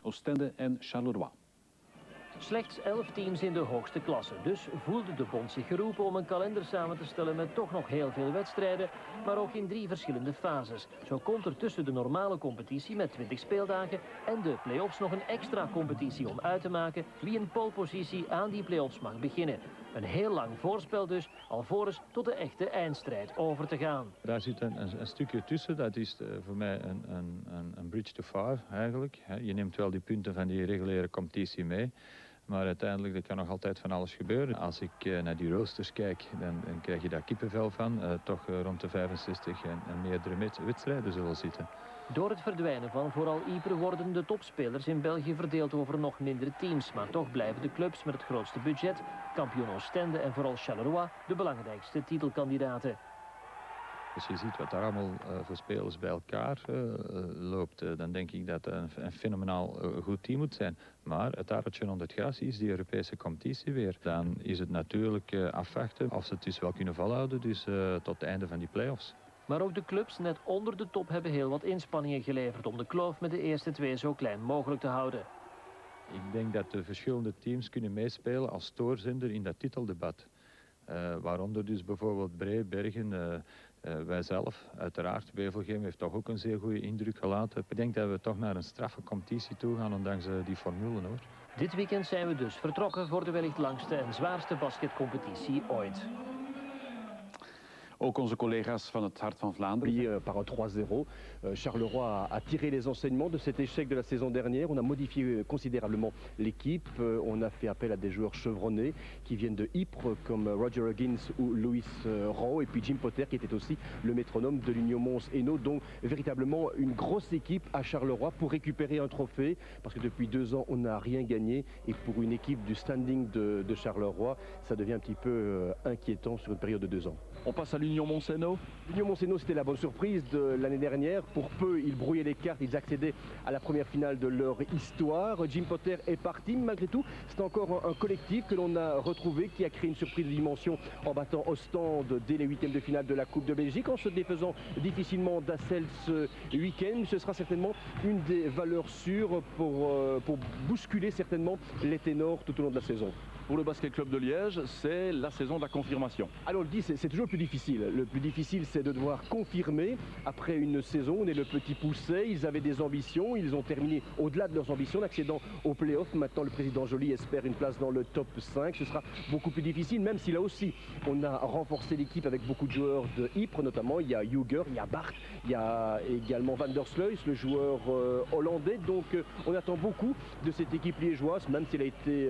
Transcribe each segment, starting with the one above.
Oostende en Charleroi. Slechts 11 teams in de hoogste klasse. Dus voelde de bond zich geroepen om een kalender samen te stellen met toch nog heel veel wedstrijden, maar ook in 3 verschillende fases. Zo komt er tussen de normale competitie met 20 speeldagen en de play-offs nog een extra competitie om uit te maken wie in polepositie aan die play-offs mag beginnen. Een heel lang voorspel dus, alvorens tot de echte eindstrijd over te gaan. Daar zit een stukje tussen, dat is voor mij een bridge too far eigenlijk. Je neemt wel die punten van die reguliere competitie mee. Maar uiteindelijk kan nog altijd van alles gebeuren. Als ik naar die roosters kijk, dan krijg je daar kippenvel van. Toch rond de 65 en meerdere wedstrijden zullen zitten. Door het verdwijnen van vooral Ypres worden de topspelers in België verdeeld over nog mindere teams. Maar toch blijven de clubs met het grootste budget, kampioen Oostende en vooral Charleroi, de belangrijkste titelkandidaten. Als je ziet wat daar allemaal voor spelers bij elkaar loopt, dan denk ik dat het een fenomenaal goed team moet zijn. Maar het aardje onder het gras is die Europese competitie weer. Dan is het natuurlijk afwachten of ze het dus wel kunnen volhouden, dus tot het einde van die play-offs. Maar ook de clubs net onder de top hebben heel wat inspanningen geleverd om de kloof met de eerste 2 zo klein mogelijk te houden. Ik denk dat de verschillende teams kunnen meespelen als stoorzender in dat titeldebat. Waaronder dus bijvoorbeeld Bree, Bergen, wij zelf, uiteraard. Wevelgem heeft toch ook een zeer goede indruk gelaten. Ik denk dat we toch naar een straffe competitie toe gaan, ondanks die formule hoor. Dit weekend zijn we dus vertrokken voor de wellicht langste en zwaarste basketcompetitie ooit. Ook onze collega's van het Hart van Vlaanderen. Par un 3-0. Charleroi a tiré les enseignements de cet échec de la saison dernière. On a modifié considérablement l'équipe. On a fait appel à des joueurs chevronnés qui viennent de Ypres comme Roger Huggins ou Louis Rowe. Et puis Jim Potter qui était aussi le métronome de l'Union Mons-Hainaut. Donc véritablement une grosse équipe à Charleroi pour récupérer un trophée. Parce que depuis 2 ans on n'a rien gagné. Et pour une équipe du standing de Charleroi, ça devient un petit peu inquiétant sur une période de 2 ans. On passe à l'Union Mons-Hainaut. L'Union Mons-Hainaut, c'était la bonne surprise de l'année dernière. Pour peu, ils brouillaient les cartes, ils accédaient à la première finale de leur histoire. Jim Potter est parti, mais malgré tout, c'est encore un collectif que l'on a retrouvé, qui a créé une surprise de dimension en battant Ostende dès les 8e de finale de la Coupe de Belgique, en se défaisant difficilement d'Assel ce week-end. Ce sera certainement une des valeurs sûres pour bousculer certainement les ténors tout au long de la saison. Pour le Basket Club de Liège, c'est la saison de la confirmation. Alors on le dit, c'est toujours le plus difficile. Le plus difficile, c'est de devoir confirmer après une saison. On est le petit poussé, ils avaient des ambitions, ils ont terminé au-delà de leurs ambitions, en accédant au play-off. Maintenant, le président Joly espère une place dans le top 5. Ce sera beaucoup plus difficile, même si là aussi, on a renforcé l'équipe avec beaucoup de joueurs de Ypres, notamment. Il y a Huger, il y a Bart, il y a également Van der Sluis, le joueur hollandais. Donc on attend beaucoup de cette équipe liégeoise, même si elle a été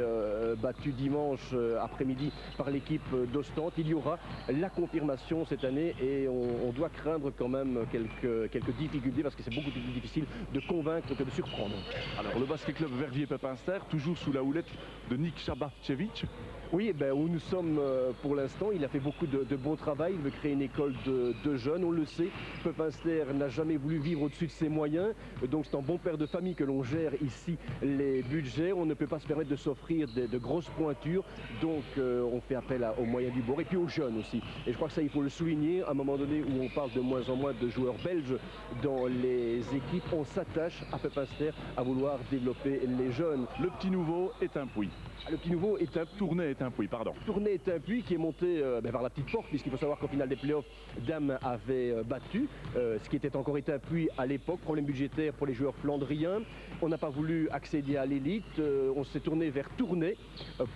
battue dimanche après-midi par l'équipe d'Ostende. Il y aura la confirmation cette année et on doit craindre quand même quelques difficultés parce que c'est beaucoup plus difficile de convaincre que de surprendre. Alors le Basket Club Verviers-Pepinster, toujours sous la houlette de Nick Shabavcevic. Oui, où nous sommes pour l'instant, il a fait beaucoup de bon travail, il veut créer une école de jeunes, on le sait. Pepinster n'a jamais voulu vivre au-dessus de ses moyens, donc c'est en bon père de famille que l'on gère ici les budgets. On ne peut pas se permettre de s'offrir de grosses pointures, donc on fait appel aux moyens du bord et puis aux jeunes aussi. Et je crois que ça, il faut le souligner, à un moment donné où on parle de moins en moins de joueurs belges dans les équipes, on s'attache à Pepinster à vouloir développer les jeunes. Le petit nouveau est un puits. Le petit nouveau est un Tournai est un puits, pardon. Tournai est un puits qui est monté vers la petite porte, puisqu'il faut savoir qu'au final des playoffs, Dame avait battu, ce qui était encore été un puits à l'époque, problème budgétaire pour les joueurs flandriens. On n'a pas voulu accéder à l'élite, on s'est tourné vers Tournai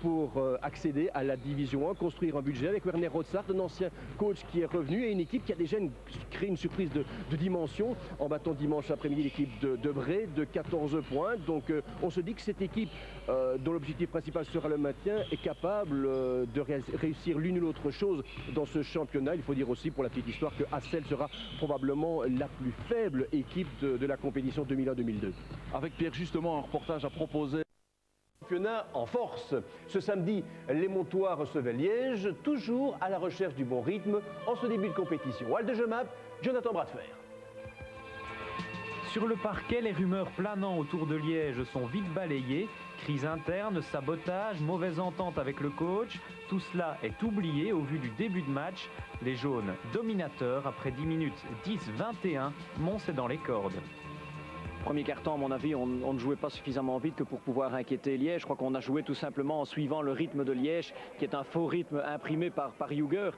pour accéder à la division 1, construire un budget avec Werner Rotzart, un ancien coach qui est revenu et une équipe qui a déjà créé une surprise de dimension en battant dimanche après-midi l'équipe de Bré de 14 points. Donc on se dit que cette équipe dont l'objectif principal sera le maintien est capable de réussir l'une ou l'autre chose dans ce championnat. Il faut dire aussi pour la petite histoire que Assel sera probablement la plus faible équipe de la compétition 2001-2002. Avec Pierre justement un reportage à proposer. Championnat en force. Ce samedi, les Montois recevaient Liège, toujours à la recherche du bon rythme en ce début de compétition. Al de Gemap, Jonathan Bradfer. Sur le parquet, les rumeurs planant autour de Liège sont vite balayées. Crise interne, sabotage, mauvaise entente avec le coach. Tout cela est oublié au vu du début de match. Les jaunes dominateurs après 10 minutes 10-21. Mons est dans les cordes. Premier quart-temps, à mon avis, on ne jouait pas suffisamment vite que pour pouvoir inquiéter Liège. Je crois qu'on a joué tout simplement en suivant le rythme de Liège, qui est un faux rythme imprimé par Huger.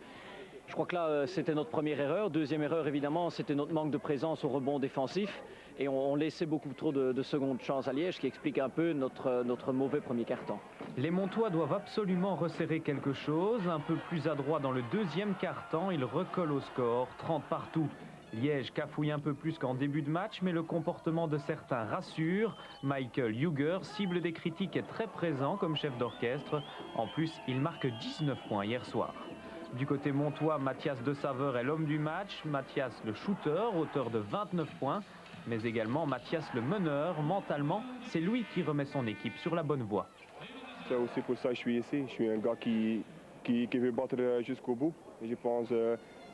Je crois que là, c'était notre première erreur. Deuxième erreur, évidemment, c'était notre manque de présence au rebond défensif. Et on laissait beaucoup trop de secondes chances à Liège, ce qui explique un peu notre mauvais premier quart-temps. Les Montois doivent absolument resserrer quelque chose. Un peu plus adroit dans le deuxième quart-temps, ils recollent au score, 30 partout. Liège cafouille un peu plus qu'en début de match, mais le comportement de certains rassure. Michael Huger, cible des critiques, est très présent comme chef d'orchestre. En plus, il marque 19 points hier soir. Du côté montois, Mathias De Saveur est l'homme du match. Mathias le shooter, auteur de 29 points. Mais également Mathias le meneur. Mentalement, c'est lui qui remet son équipe sur la bonne voie. C'est aussi pour ça que je suis ici. Je suis un gars qui veut battre jusqu'au bout. Et je pense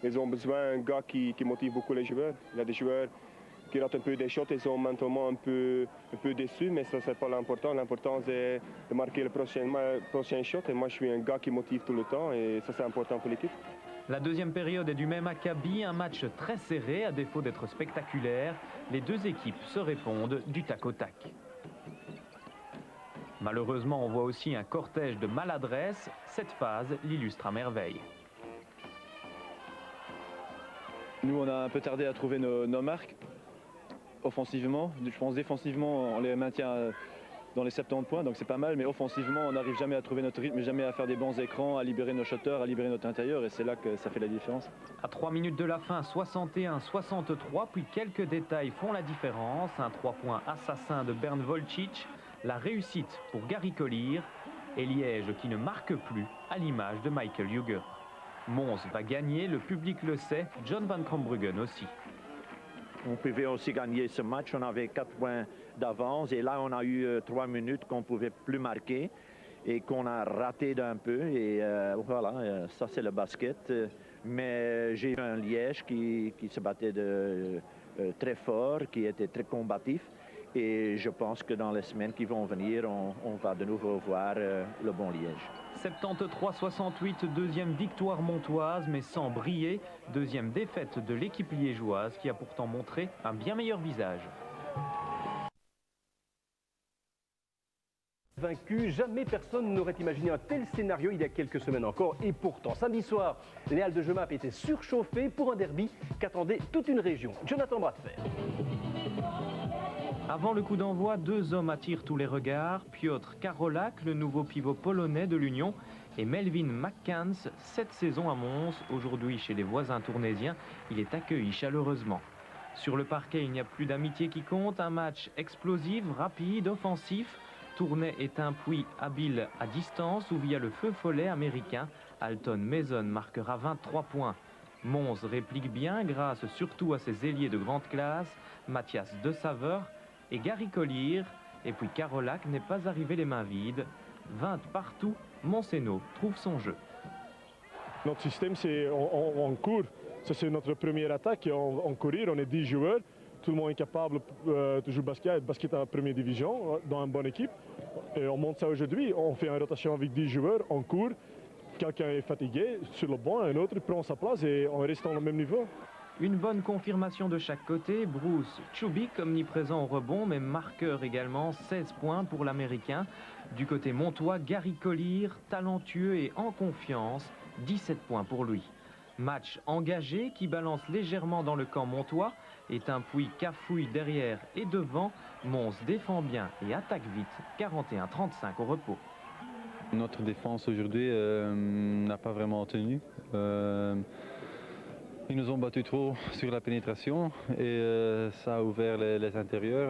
qu'ils ont besoin d'un gars qui motive beaucoup les joueurs. Il y a des joueurs qui ratent un peu des shots, ils sont mentalement un peu déçus, mais ça, c'est pas l'important. L'important, c'est de marquer le prochain shot. Et moi, je suis un gars qui motive tout le temps et ça, c'est important pour l'équipe. La deuxième période est du même acabit, un match très serré, à défaut d'être spectaculaire. Les deux équipes se répondent du tac au tac. Malheureusement, on voit aussi un cortège de maladresse. Cette phase l'illustre à merveille. Nous, on a un peu tardé à trouver nos marques offensivement. Je pense défensivement, on les maintient dans les 70 points, donc c'est pas mal. Mais offensivement, on n'arrive jamais à trouver notre rythme, jamais à faire des bons écrans, à libérer nos shotters, à libérer notre intérieur. Et c'est là que ça fait la différence. À 3 minutes de la fin, 61-63, puis quelques détails font la différence. Un 3 points assassin de Bernd Volcic. La réussite pour Gary Collier et Liège qui ne marque plus à l'image de Michael Huger. Mons va gagner, le public le sait, John Van Krombruggen aussi. On pouvait aussi gagner ce match, on avait 4 points d'avance et là on a eu 3 minutes qu'on ne pouvait plus marquer et qu'on a raté d'un peu et voilà, ça c'est le basket. Mais j'ai eu un Liège qui se battait très fort, qui était très combatif. Et je pense que dans les semaines qui vont venir, on va de nouveau voir le bon Liège. 73-68, deuxième victoire montoise, mais sans briller. Deuxième défaite de l'équipe liégeoise qui a pourtant montré un bien meilleur visage. Vaincu, jamais personne n'aurait imaginé un tel scénario il y a quelques semaines encore. Et pourtant, samedi soir, les Halles de Jemap étaient surchauffées pour un derby qu'attendait toute une région. Jonathan Bradfer. Avant le coup d'envoi, deux hommes attirent tous les regards. Piotr Karolak, le nouveau pivot polonais de l'Union, et Melvin McCants, 7 saisons à Mons. Aujourd'hui, chez les voisins tournaisiens, il est accueilli chaleureusement. Sur le parquet, il n'y a plus d'amitié qui compte. Un match explosif, rapide, offensif. Tournai est un puits habile à distance ou via le feu follet américain. Alton Mason marquera 23 points. Mons réplique bien grâce surtout à ses ailiers de grande classe, Mathias De Saveur et Gary Collier. Et puis Karolak n'est pas arrivé les mains vides. 20 partout, Monceneau trouve son jeu. Notre système, c'est on court. Ça, c'est notre première attaque. On courir, on est 10 joueurs. Tout le monde est capable de jouer basket à la première division, dans une bonne équipe. Et on monte ça aujourd'hui. On fait une rotation avec 10 joueurs, on court. Quelqu'un est fatigué sur le banc, un autre prend sa place et on reste au même niveau. Une bonne confirmation de chaque côté. Bruce Chubik, omniprésent au rebond, mais marqueur également, 16 points pour l'Américain. Du côté montois, Gary Collier, talentueux et en confiance, 17 points pour lui. Match engagé qui balance légèrement dans le camp montois. Est un puits cafouille derrière et devant. Mons défend bien et attaque vite, 41-35 au repos. Notre défense aujourd'hui n'a pas vraiment tenu. Ils nous ont battus trop sur la pénétration et ça a ouvert les intérieurs.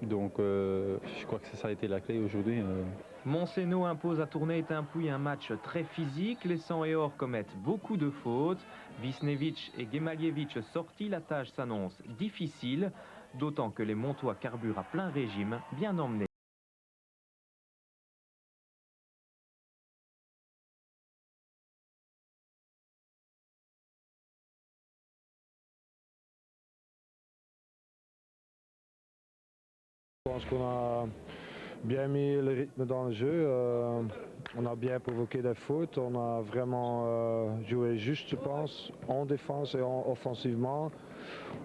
Donc je crois que ça a été la clé aujourd'hui. Monceneau impose à Tournai et Timpuy un match très physique. Les Sang et Or commettent beaucoup de fautes. Visnevich et Gemalievich sortis, la tâche s'annonce difficile. D'autant que les Montois carburent à plein régime, bien emmenés. Je pense qu'on a bien mis le rythme dans le jeu, on a bien provoqué des fautes, on a vraiment joué juste, je pense, en défense et offensivement.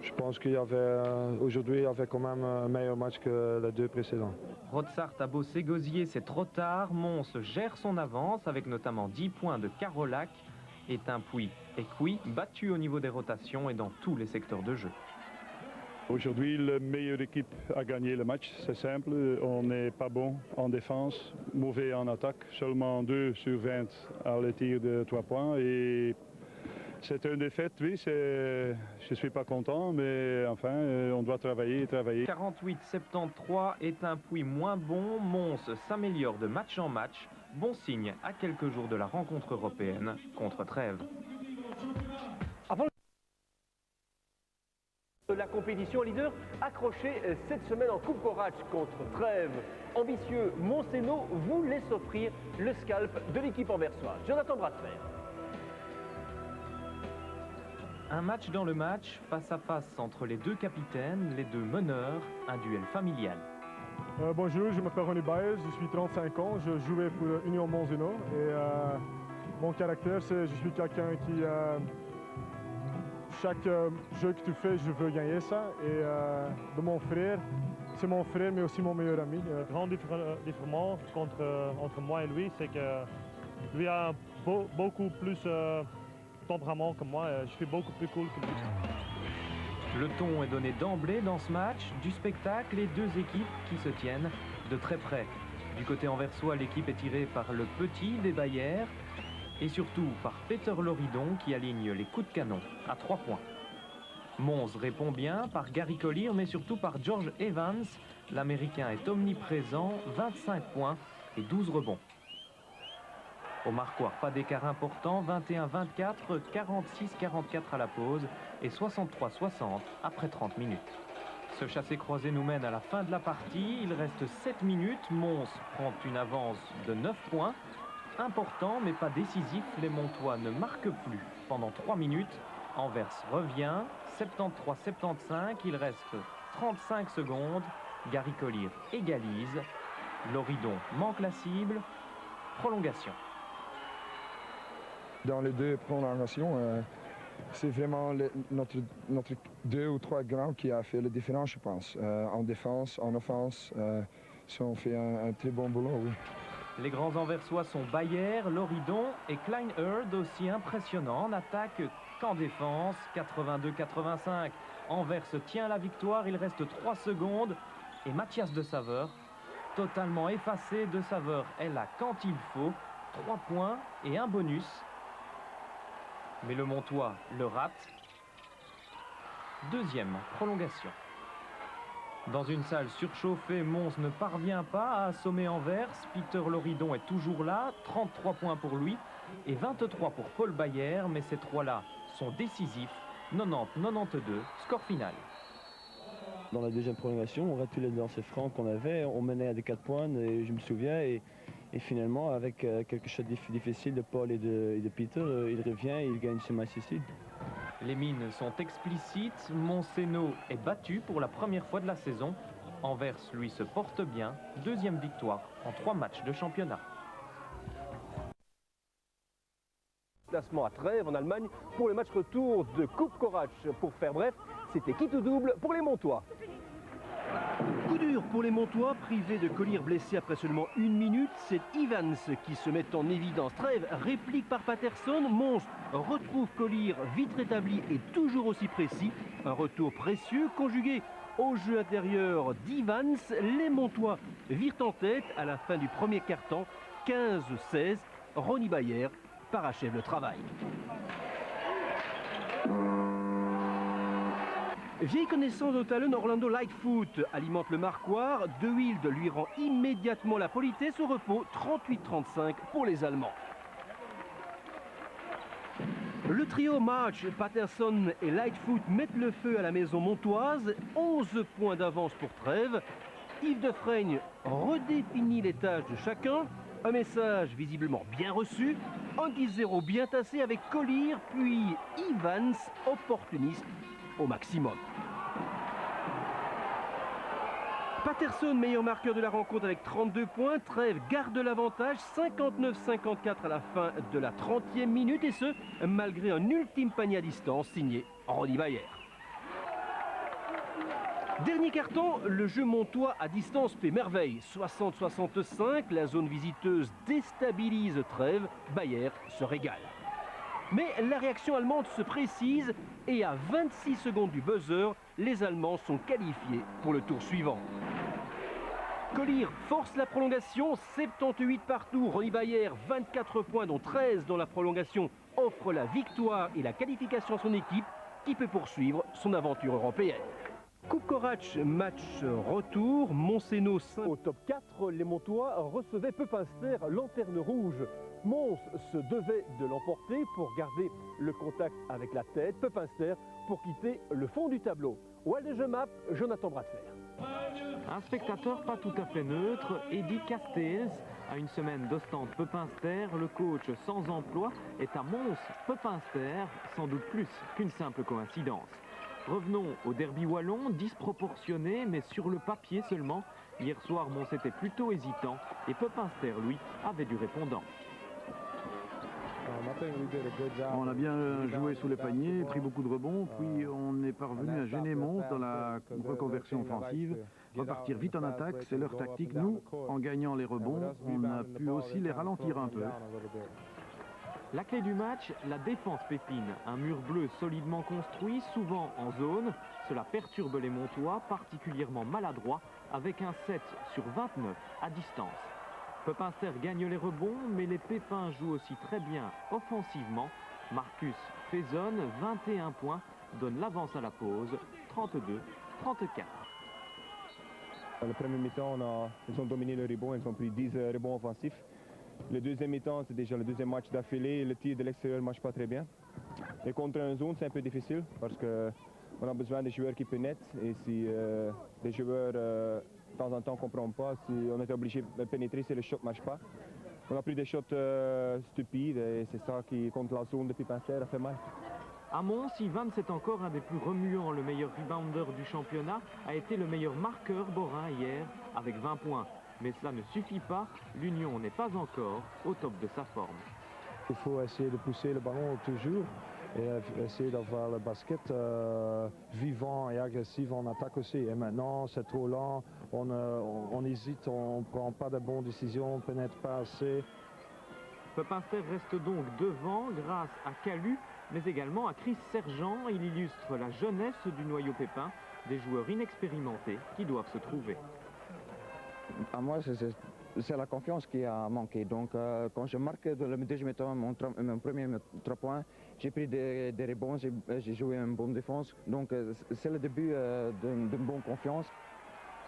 je pense qu'aujourd'hui il y avait quand même un meilleur match que les deux précédents. Rotsart a beau s'égosiller, c'est trop tard. Mons gère son avance avec notamment 10 points de Carolac. Étain-Puy et Couy battus au niveau des rotations et dans tous les secteurs de jeu. Aujourd'hui, la meilleure équipe a gagné le match, c'est simple. On n'est pas bon en défense, mauvais en attaque. Seulement 2 sur 20 à le tir de 3 points. Et c'est une défaite, oui, je ne suis pas content, mais enfin, on doit travailler. 48-73, Étain-Puy moins bon. Mons s'améliore de match en match. Bon signe à quelques jours de la rencontre européenne contre Trèves. Avant la compétition, leader accroché cette semaine en Coupe Corach contre Trèves. Ambitieux, Montseno voulait s'offrir le scalp de l'équipe anversoise. Jonathan Bradfer. Un match dans le match, face à face entre les deux capitaines, les deux meneurs, un duel familial. Bonjour, je m'appelle René Baez, je suis 35 ans, je jouais pour Union Montseno et mon caractère c'est je suis quelqu'un qui chaque jeu que tu fais je veux gagner ça et de mon frère, c'est mon frère mais aussi mon meilleur ami. La grande différence entre moi et lui c'est que lui a beaucoup plus tempérament que moi, je suis beaucoup plus cool que lui. Le ton est donné d'emblée dans ce match, du spectacle et deux équipes qui se tiennent de très près. Du côté anversois, l'équipe est tirée par le petit des Bayer et surtout par Peter Loridon qui aligne les coups de canon à 3 points. Mons répond bien par Gary Collier mais surtout par George Evans. L'Américain est omniprésent, 25 points et 12 rebonds. Au Marquois, pas d'écart important, 21-24, 46-44 à la pause et 63-60 après 30 minutes. Ce chassé-croisé nous mène à la fin de la partie, il reste 7 minutes, Mons prend une avance de 9 points. Important mais pas décisif, les Montois ne marquent plus pendant 3 minutes. Anvers revient, 73-75, il reste 35 secondes, Gary Collier égalise, Loridon manque la cible, prolongation. Dans les deux prolongations, c'est vraiment notre 2 ou 3 grands qui a fait la différence, je pense. En défense, en offense, ils ont fait un très bon boulot, oui. Les grands anversois sont Bayer, Loridon et Klein-Heard, aussi impressionnants en attaque qu'en défense, 82-85. Anvers tient la victoire, il reste 3 secondes et Mathias De Saveur, totalement effacé, De Saveur est là quand il faut, 3 points et un bonus. Mais le Montois le rate. Deuxième prolongation. Dans une salle surchauffée, Mons ne parvient pas à assommer Anvers. Peter Loridon est toujours là, 33 points pour lui et 23 pour Paul Bayer. Mais ces trois-là sont décisifs, 90-92, score final. Dans la deuxième prolongation, on rate tous les lancers francs qu'on avait, on menait à des 4 points, et je me souviens, et finalement, avec quelque chose de difficile de Paul et de Peter, il revient et il gagne ce match ici. Les mines sont explicites, Montseno est battu pour la première fois de la saison. Anvers, lui, se porte bien, deuxième victoire en 3 matchs de championnat. Placement à Trèves en Allemagne pour le match retour de Coupe Corach. Pour faire bref, c'était quitte ou double pour les Montois. Coup dur pour les Montois, privés de Collier blessé après seulement 1 minute. C'est Evans qui se met en évidence. Trèves réplique par Patterson. Mons retrouve Collier vite rétabli et toujours aussi précis. Un retour précieux conjugué au jeu intérieur d'Evans. Les Montois virent en tête à la fin du premier quart-temps. 15-16. Ronny Bayer parachève le travail. Vieille connaissance de talon, Orlando Lightfoot alimente le Marquois. De Wild lui rend immédiatement la politesse au repos. 38-35 pour les Allemands. Le trio March, Patterson et Lightfoot mettent le feu à la maison montoise. 11 points d'avance pour Trèves. Yves Defraigne redéfinit les tâches de chacun. Un message visiblement bien reçu. Un 10-0 bien tassé avec Collier, puis Evans, opportuniste au maximum. Patterson, meilleur marqueur de la rencontre avec 32 points. Trèves garde l'avantage, 59-54 à la fin de la 30e minute. Et ce, malgré un ultime panier à distance signé Ronny Bayer. Dernier carton, le jeu montois à distance fait merveille. 60-65, la zone visiteuse déstabilise Trèves, Bayer se régale. Mais la réaction allemande se précise et à 26 secondes du buzzer, les Allemands sont qualifiés pour le tour suivant. Collier force la prolongation, 78 partout. Ronny Bayer, 24 points dont 13 dans la prolongation, offre la victoire et la qualification à son équipe qui peut poursuivre son aventure européenne. Coupe Corach, match retour, Monceno 5 au top 4, les Montois recevaient Pepinster, lanterne rouge. Mons se devait de l'emporter pour garder le contact avec la tête, Pepinster pour quitter le fond du tableau. Waldejemap, Jonathan Bradfer. Un spectateur pas tout à fait neutre, Eddy Castells. À une semaine d'Ostende Pepinster, le coach sans emploi est à Mons Pepinster, sans doute plus qu'une simple coïncidence. Revenons au derby wallon, disproportionné, mais sur le papier seulement. Hier soir, Mons était plutôt hésitant et Pepinster, lui, avait du répondant. On a bien joué sous les paniers, pris beaucoup de rebonds, puis on est parvenu à gêner Mons dans la reconversion offensive. Repartir vite en attaque, c'est leur tactique. Nous, en gagnant les rebonds, on a pu aussi les ralentir un peu. La clé du match, la défense pépine. Un mur bleu solidement construit, souvent en zone. Cela perturbe les Montois, particulièrement maladroits, avec un 7 sur 29 à distance. Pepinster gagne les rebonds, mais les Pépins jouent aussi très bien offensivement. Marcus Faison, 21 points, donne l'avance à la pause, 32-34. Le premier mi-temps, ils ont dominé le rebond, ils ont pris 10 rebonds offensifs. Le deuxième mi-temps, c'est déjà le deuxième match d'affilée, le tir de l'extérieur ne marche pas très bien. Et contre un zone, c'est un peu difficile parce qu'on a besoin des joueurs qui pénètrent et si les joueurs de temps en temps ne comprennent pas, si on est obligé de pénétrer si le shot ne marche pas. On a pris des shots stupides et c'est ça qui, contre la zone de Pepinster, a fait mal. À Mons, Ivan, c'est encore un des plus remuants. Le meilleur rebounder du championnat a été le meilleur marqueur Borin hier avec 20 points. Mais cela ne suffit pas, l'Union n'est pas encore au top de sa forme. Il faut essayer de pousser le ballon toujours et essayer d'avoir le basket vivant et agressif en attaque aussi. Et maintenant, c'est trop lent, on hésite, on ne prend pas de bonnes décisions, on ne pénètre pas assez. Pepinster reste donc devant grâce à Calu, mais également à Chris Sergent. Il illustre la jeunesse du noyau Pépin, des joueurs inexpérimentés qui doivent se trouver. À moi, c'est la confiance qui a manqué. Donc, quand je marque dans le deuxième mi-temps mon premier 3 points, j'ai pris des rebonds, j'ai joué une bonne défense. Donc, c'est le début d'une bonne confiance.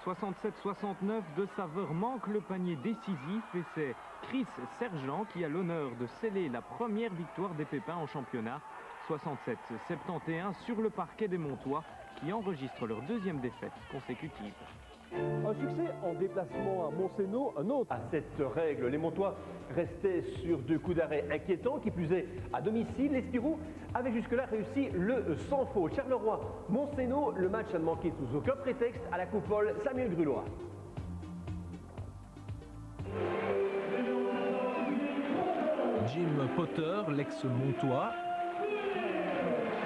67-69, de saveur manque le panier décisif et c'est Chris Sergent qui a l'honneur de sceller la première victoire des Pépins en championnat. 67-71 sur le parquet des Montois qui enregistrent leur deuxième défaite consécutive. Un succès en déplacement à Monceno, un autre. À cette règle, les Montois restaient sur 2 coups d'arrêt inquiétants, qui plus est à domicile. Les Spirou avaient jusque-là réussi le sans faute. Charleroi, Monceno, le match a manqué sous aucun prétexte à la coupole Samuel Grulois. Jim Potter, l'ex-Montois.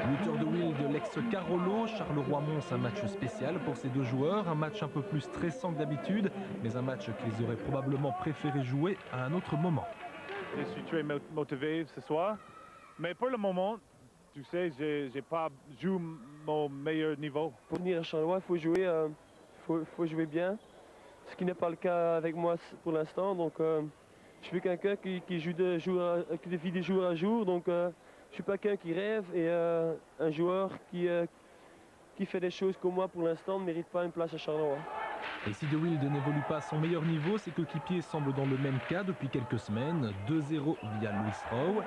Lutteur de Will de l'ex-Carolo, Charleroi-Mons, un match spécial pour ces deux joueurs, un match un peu plus stressant que d'habitude, mais un match qu'ils auraient probablement préféré jouer à un autre moment. Je suis très motivé ce soir, mais pour le moment, tu sais, j'ai pas joué mon meilleur niveau. Pour venir à Charleroi, il faut jouer bien, ce qui n'est pas le cas avec moi pour l'instant. Donc, je suis quelqu'un qui vit de jour à jour, donc je suis pas quelqu'un qui rêve et un joueur qui fait des choses comme moi pour l'instant ne mérite pas une place à Charleroi. Et si De Wilde n'évolue pas à son meilleur niveau, ses coéquipiers semblent dans le même cas depuis quelques semaines. 2-0 via Louis Rowe,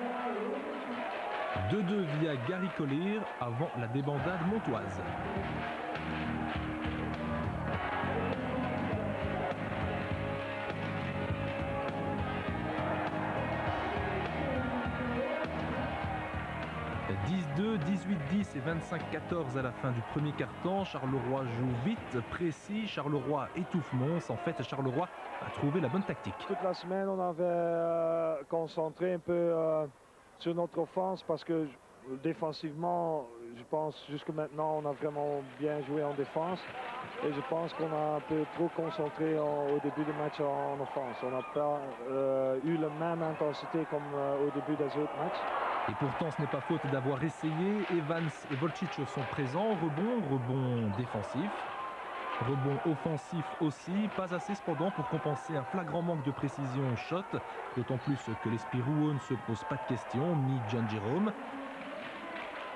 2-2 via Gary Collier avant la débandade montoise. « 10-2, 18-10 et 25-14 à la fin du premier quart-temps. Charleroi joue vite, précis. Charleroi étouffe Mons. En fait, Charleroi a trouvé la bonne tactique. Toute la semaine, on avait concentré un peu sur notre offense parce que défensivement, je pense jusque maintenant on a vraiment bien joué en défense et je pense qu'on a un peu trop concentré au début du match en offense. On n'a pas eu la même intensité comme au début des autres matchs. Et pourtant, ce n'est pas faute d'avoir essayé. Evans et Volcic sont présents. Rebond défensif. Rebond offensif aussi. Pas assez cependant pour compenser un flagrant manque de précision au shot. D'autant plus que les Spirou ne se posent pas de questions. Ni John Jerome,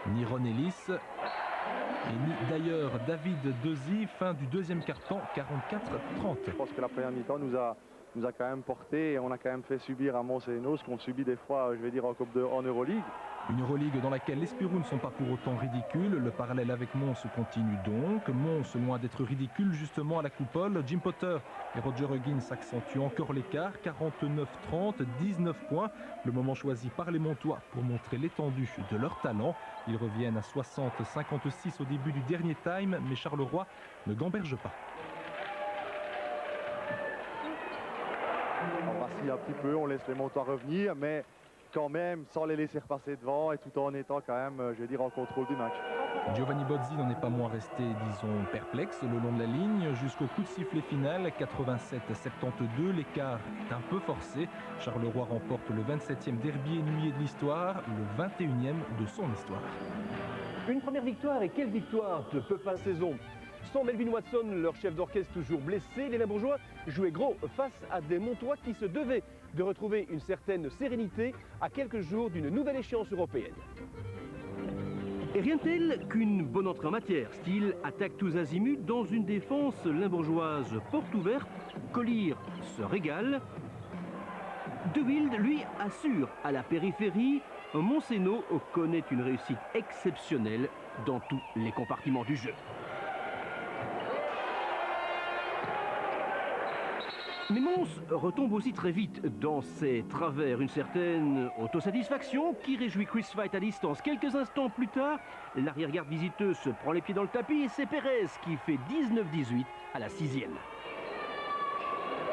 ni Ron Ellis, et ni d'ailleurs David Dezi. Fin du deuxième quart-temps, 44-30. Je pense que la première mi-temps nous a quand même porté et on a quand même fait subir à Mons et Hainaut ce qu'on subit des fois, je vais dire, en Euroleague. Une Euroleague dans laquelle les Spirou ne sont pas pour autant ridicules. Le parallèle avec Mons continue donc. Mons, loin d'être ridicule, justement à la coupole. Jim Potter et Roger Huggins accentuent encore l'écart. 49-30, 19 points. Le moment choisi par les Montois pour montrer l'étendue de leur talent. Ils reviennent à 60-56 au début du dernier time, mais Charleroi ne gamberge pas. On vacille un petit peu, on laisse les Montois revenir, mais quand même sans les laisser repasser devant et tout en étant quand même, je vais dire, en contrôle du match. Giovanni Bozzi n'en est pas moins resté, disons, perplexe le long de la ligne jusqu'au coup de sifflet final, 87-72. L'écart est un peu forcé. Charleroi remporte le 27e derby ennuyé de l'histoire, le 21e de son histoire. Une première victoire, et quelle victoire de peu pas saison. Sans Melvin Watson, leur chef d'orchestre toujours blessé, les Limbourgeois jouaient gros face à des Montois qui se devaient de retrouver une certaine sérénité à quelques jours d'une nouvelle échéance européenne. Et rien de tel qu'une bonne entrée en matière, style attaque tous azimuts dans une défense limbourgeoise porte ouverte. Collier se régale. De Wild, lui, assure à la périphérie. Mons et Hainaut connaît une réussite exceptionnelle dans tous les compartiments du jeu. Mais Mons retombe aussi très vite dans ses travers, une certaine autosatisfaction qui réjouit Chris White à distance. Quelques instants plus tard, l'arrière-garde visiteuse se prend les pieds dans le tapis et c'est Pérez qui fait 19-18 à la 6e.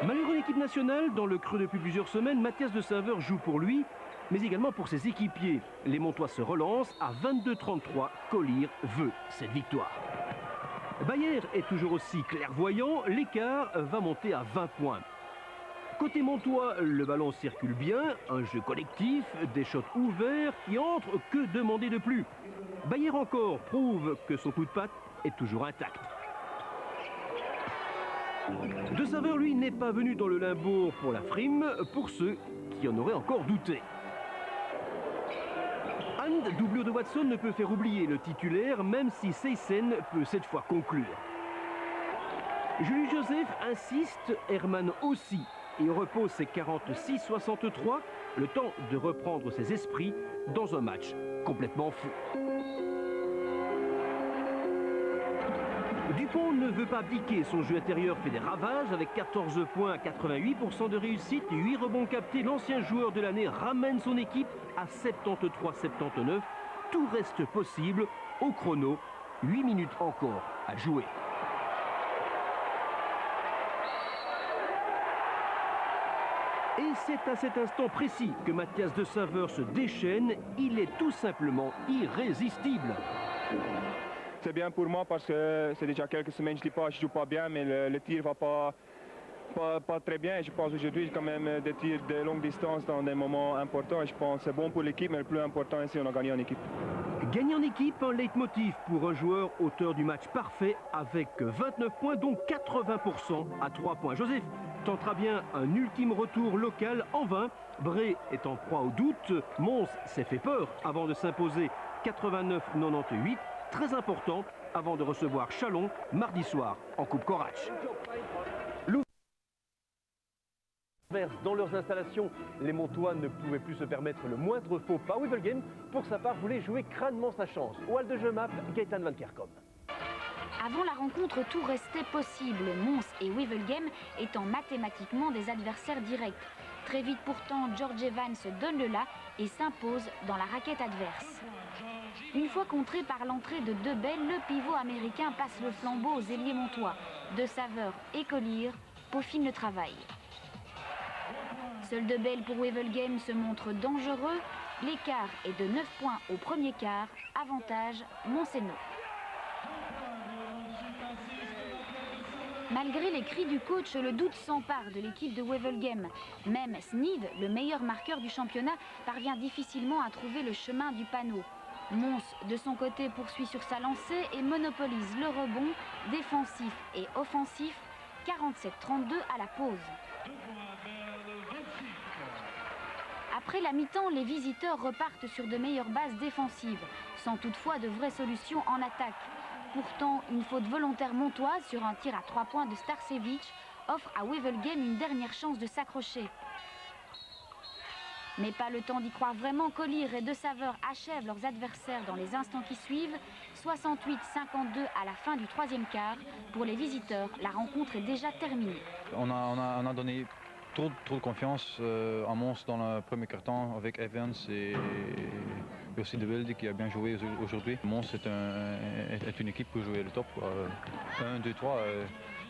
Malgré l'équipe nationale, dans le creux depuis plusieurs semaines, Mathias de Saveur joue pour lui, mais également pour ses équipiers. Les Montois se relancent à 22-33. Collier veut cette victoire. Bayer est toujours aussi clairvoyant, l'écart va monter à 20 points. Côté Montois, le ballon circule bien, un jeu collectif, des shots ouverts qui entrent, que demander de plus? Bayer encore prouve que son coup de patte est toujours intact. De Saveur, lui, n'est pas venu dans le Limbourg pour la frime, pour ceux qui en auraient encore douté. Hand, doublure de Watson, ne peut faire oublier le titulaire, même si Seyssen peut cette fois conclure. Julius Joseph insiste, Herman aussi, et repose ses 46-63, le temps de reprendre ses esprits dans un match complètement fou. Dupont ne veut pas abdiquer, son jeu intérieur fait des ravages avec 14 points à 88% de réussite et 8 rebonds captés. L'ancien joueur de l'année ramène son équipe à 73-79. Tout reste possible au chrono, 8 minutes encore à jouer. Et c'est à cet instant précis que Mathias de Saveur se déchaîne, il est tout simplement irrésistible. C'est bien pour moi parce que c'est déjà quelques semaines, je ne dis pas que je ne joue pas bien, mais le tir ne va pas très bien. Je pense aujourd'hui quand même des tirs de longue distance dans des moments importants. Je pense que c'est bon pour l'équipe, mais le plus important ici, on a gagné en équipe. Gagner en équipe, un leitmotiv pour un joueur auteur du match parfait avec 29 points, dont 80% à 3 points. Joseph tentera bien un ultime retour local en vain. Bray est en proie au doute. Mons s'est fait peur avant de s'imposer 89-98. Très important avant de recevoir Chalon mardi soir en Coupe Corach. Dans leurs installations, les Montois ne pouvaient plus se permettre le moindre faux pas. Wevelgem, pour sa part, voulait jouer crânement sa chance. Au hall de jeu map, Gaëtan Van Kerkom. Avant la rencontre, tout restait possible, Mons et Wevelgem étant mathématiquement des adversaires directs. Très vite pourtant, George Evans donne le là et s'impose dans la raquette adverse. Une fois contré par l'entrée de Debel, le pivot américain passe le flambeau aux ailiers montois. De Saveur et Collier peaufinent le travail. Seul Debel pour Wevelgem se montre dangereux. L'écart est de 9 points au premier quart, avantage Monceno. Malgré les cris du coach, le doute s'empare de l'équipe de Wevelgem. Même Sneed, le meilleur marqueur du championnat, parvient difficilement à trouver le chemin du panneau. Mons, de son côté, poursuit sur sa lancée et monopolise le rebond, défensif et offensif, 47-32 à la pause. Après la mi-temps, les visiteurs repartent sur de meilleures bases défensives, sans toutefois de vraies solutions en attaque. Pourtant, une faute volontaire montoise sur un tir à 3 points de Starcevic offre à Wevelgem une dernière chance de s'accrocher. Mais pas le temps d'y croire vraiment, Collier et De Saveur achèvent leurs adversaires dans les instants qui suivent. 68-52 à la fin du troisième quart. Pour les visiteurs, la rencontre est déjà terminée. On a donné trop de confiance à Mons dans le premier quart-temps avec Evans et aussi De Wilde qui a bien joué aujourd'hui. Mons est une équipe pour jouer le top. 1, 2, 3.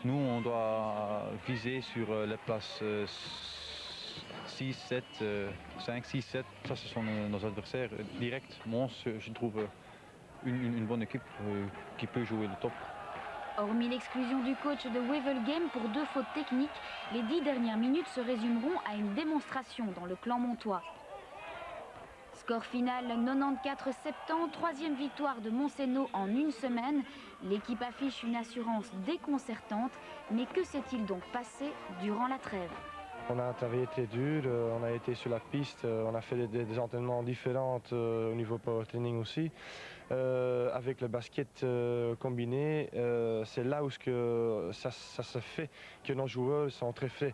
Nous, on doit viser sur les places 6, 7, 5, 6, 7. Ça, ce sont nos adversaires directs. Mons, je trouve une bonne équipe qui peut jouer le top. Hormis l'exclusion du coach de Wevelgem pour 2 fautes techniques, les 10 dernières minutes se résumeront à une démonstration dans le clan montois. Score final 94-70, troisième victoire de Monceno en une semaine. L'équipe affiche une assurance déconcertante, mais que s'est-il donc passé durant la trêve ? On a travaillé très dur, on a été sur la piste, on a fait des entraînements différents au niveau power training aussi. Avec le basket combiné, c'est là où ça se fait que nos joueurs sont très frais.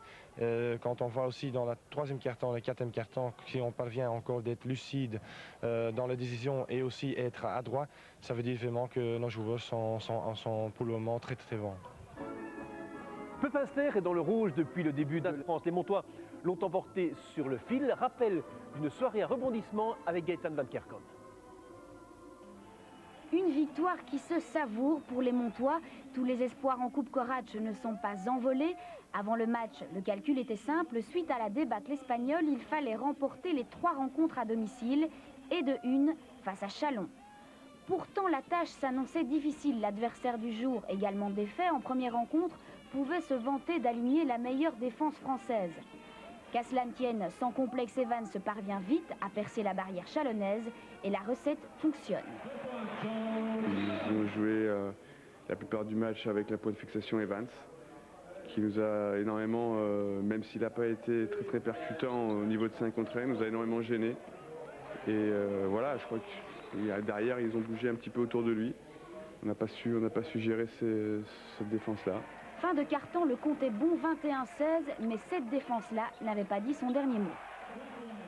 Quand on voit aussi dans la troisième quart-temps, le quatrième quart-temps, si on parvient encore d'être lucide dans la décision et aussi être adroit, ça veut dire vraiment que nos joueurs sont pour le moment très très bons. Pepinster est dans le rouge depuis le début de la France. Les Montois l'ont emporté sur le fil. Rappel d'une soirée à rebondissement avec Gaëtan Van Kerkhove. Une victoire qui se savoure pour les Montois. Tous les espoirs en Coupe Corach ne sont pas envolés. Avant le match, le calcul était simple. Suite à la débâcle espagnole, il fallait remporter les 3 rencontres à domicile et de une face à Châlons. Pourtant, la tâche s'annonçait difficile. L'adversaire du jour, également défait en première rencontre, pouvait se vanter d'aligner la meilleure défense française. Qu'à cela ne tienne, sans complexe, Evans se parvient vite à percer la barrière chalonnaise et la recette fonctionne. Ils ont joué la plupart du match avec la point de fixation Evans, qui nous a énormément, même s'il n'a pas été très percutant au niveau de 5 contre 1, nous a énormément gêné. Et voilà, je crois que derrière, ils ont bougé un petit peu autour de lui. On n'a pas su gérer cette défense-là. Fin de carton, le compte est bon, 21-16, mais cette défense-là n'avait pas dit son dernier mot.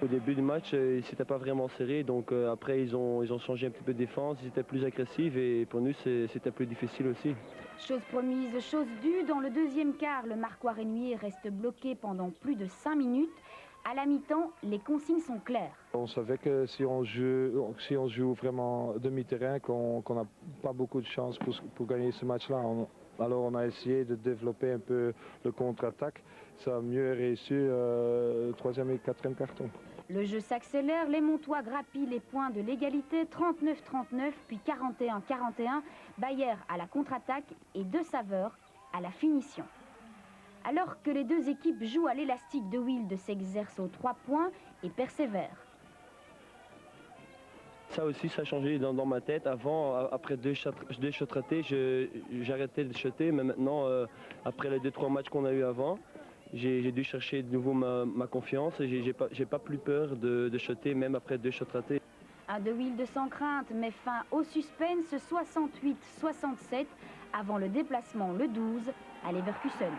Au début du match, c'était pas vraiment serré, donc après ils ont changé un petit peu de défense, ils étaient plus agressifs et pour nous c'était plus difficile aussi. Chose promise, chose due, dans le deuxième quart, le Marquois Renouillé reste bloqué pendant plus de 5 minutes. À la mi-temps, les consignes sont claires. On savait que si on joue vraiment demi-terrain, qu'on n'a pas beaucoup de chance pour gagner ce match-là. Alors on a essayé de développer un peu le contre-attaque. Ça a mieux réussi troisième et quatrième carton. Le jeu s'accélère, les Montois grappillent les points de l'égalité, 39-39, puis 41-41. Bayer à la contre-attaque et De Saveur à la finition. Alors que les deux équipes jouent à l'élastique, De Wilde s'exerce aux 3 points et persévère. Ça aussi, ça a changé dans ma tête. Avant, après 2 shots ratés, j'arrêtais de shotter. Mais maintenant, après les 2-3 matchs qu'on a eu avant, j'ai dû chercher de nouveau ma confiance. Et j'ai pas plus peur de shotter, même après 2 shots ratés. Un De Wilde sans crainte met fin au suspense, 68-67, avant le déplacement le 12 à Leverkusen.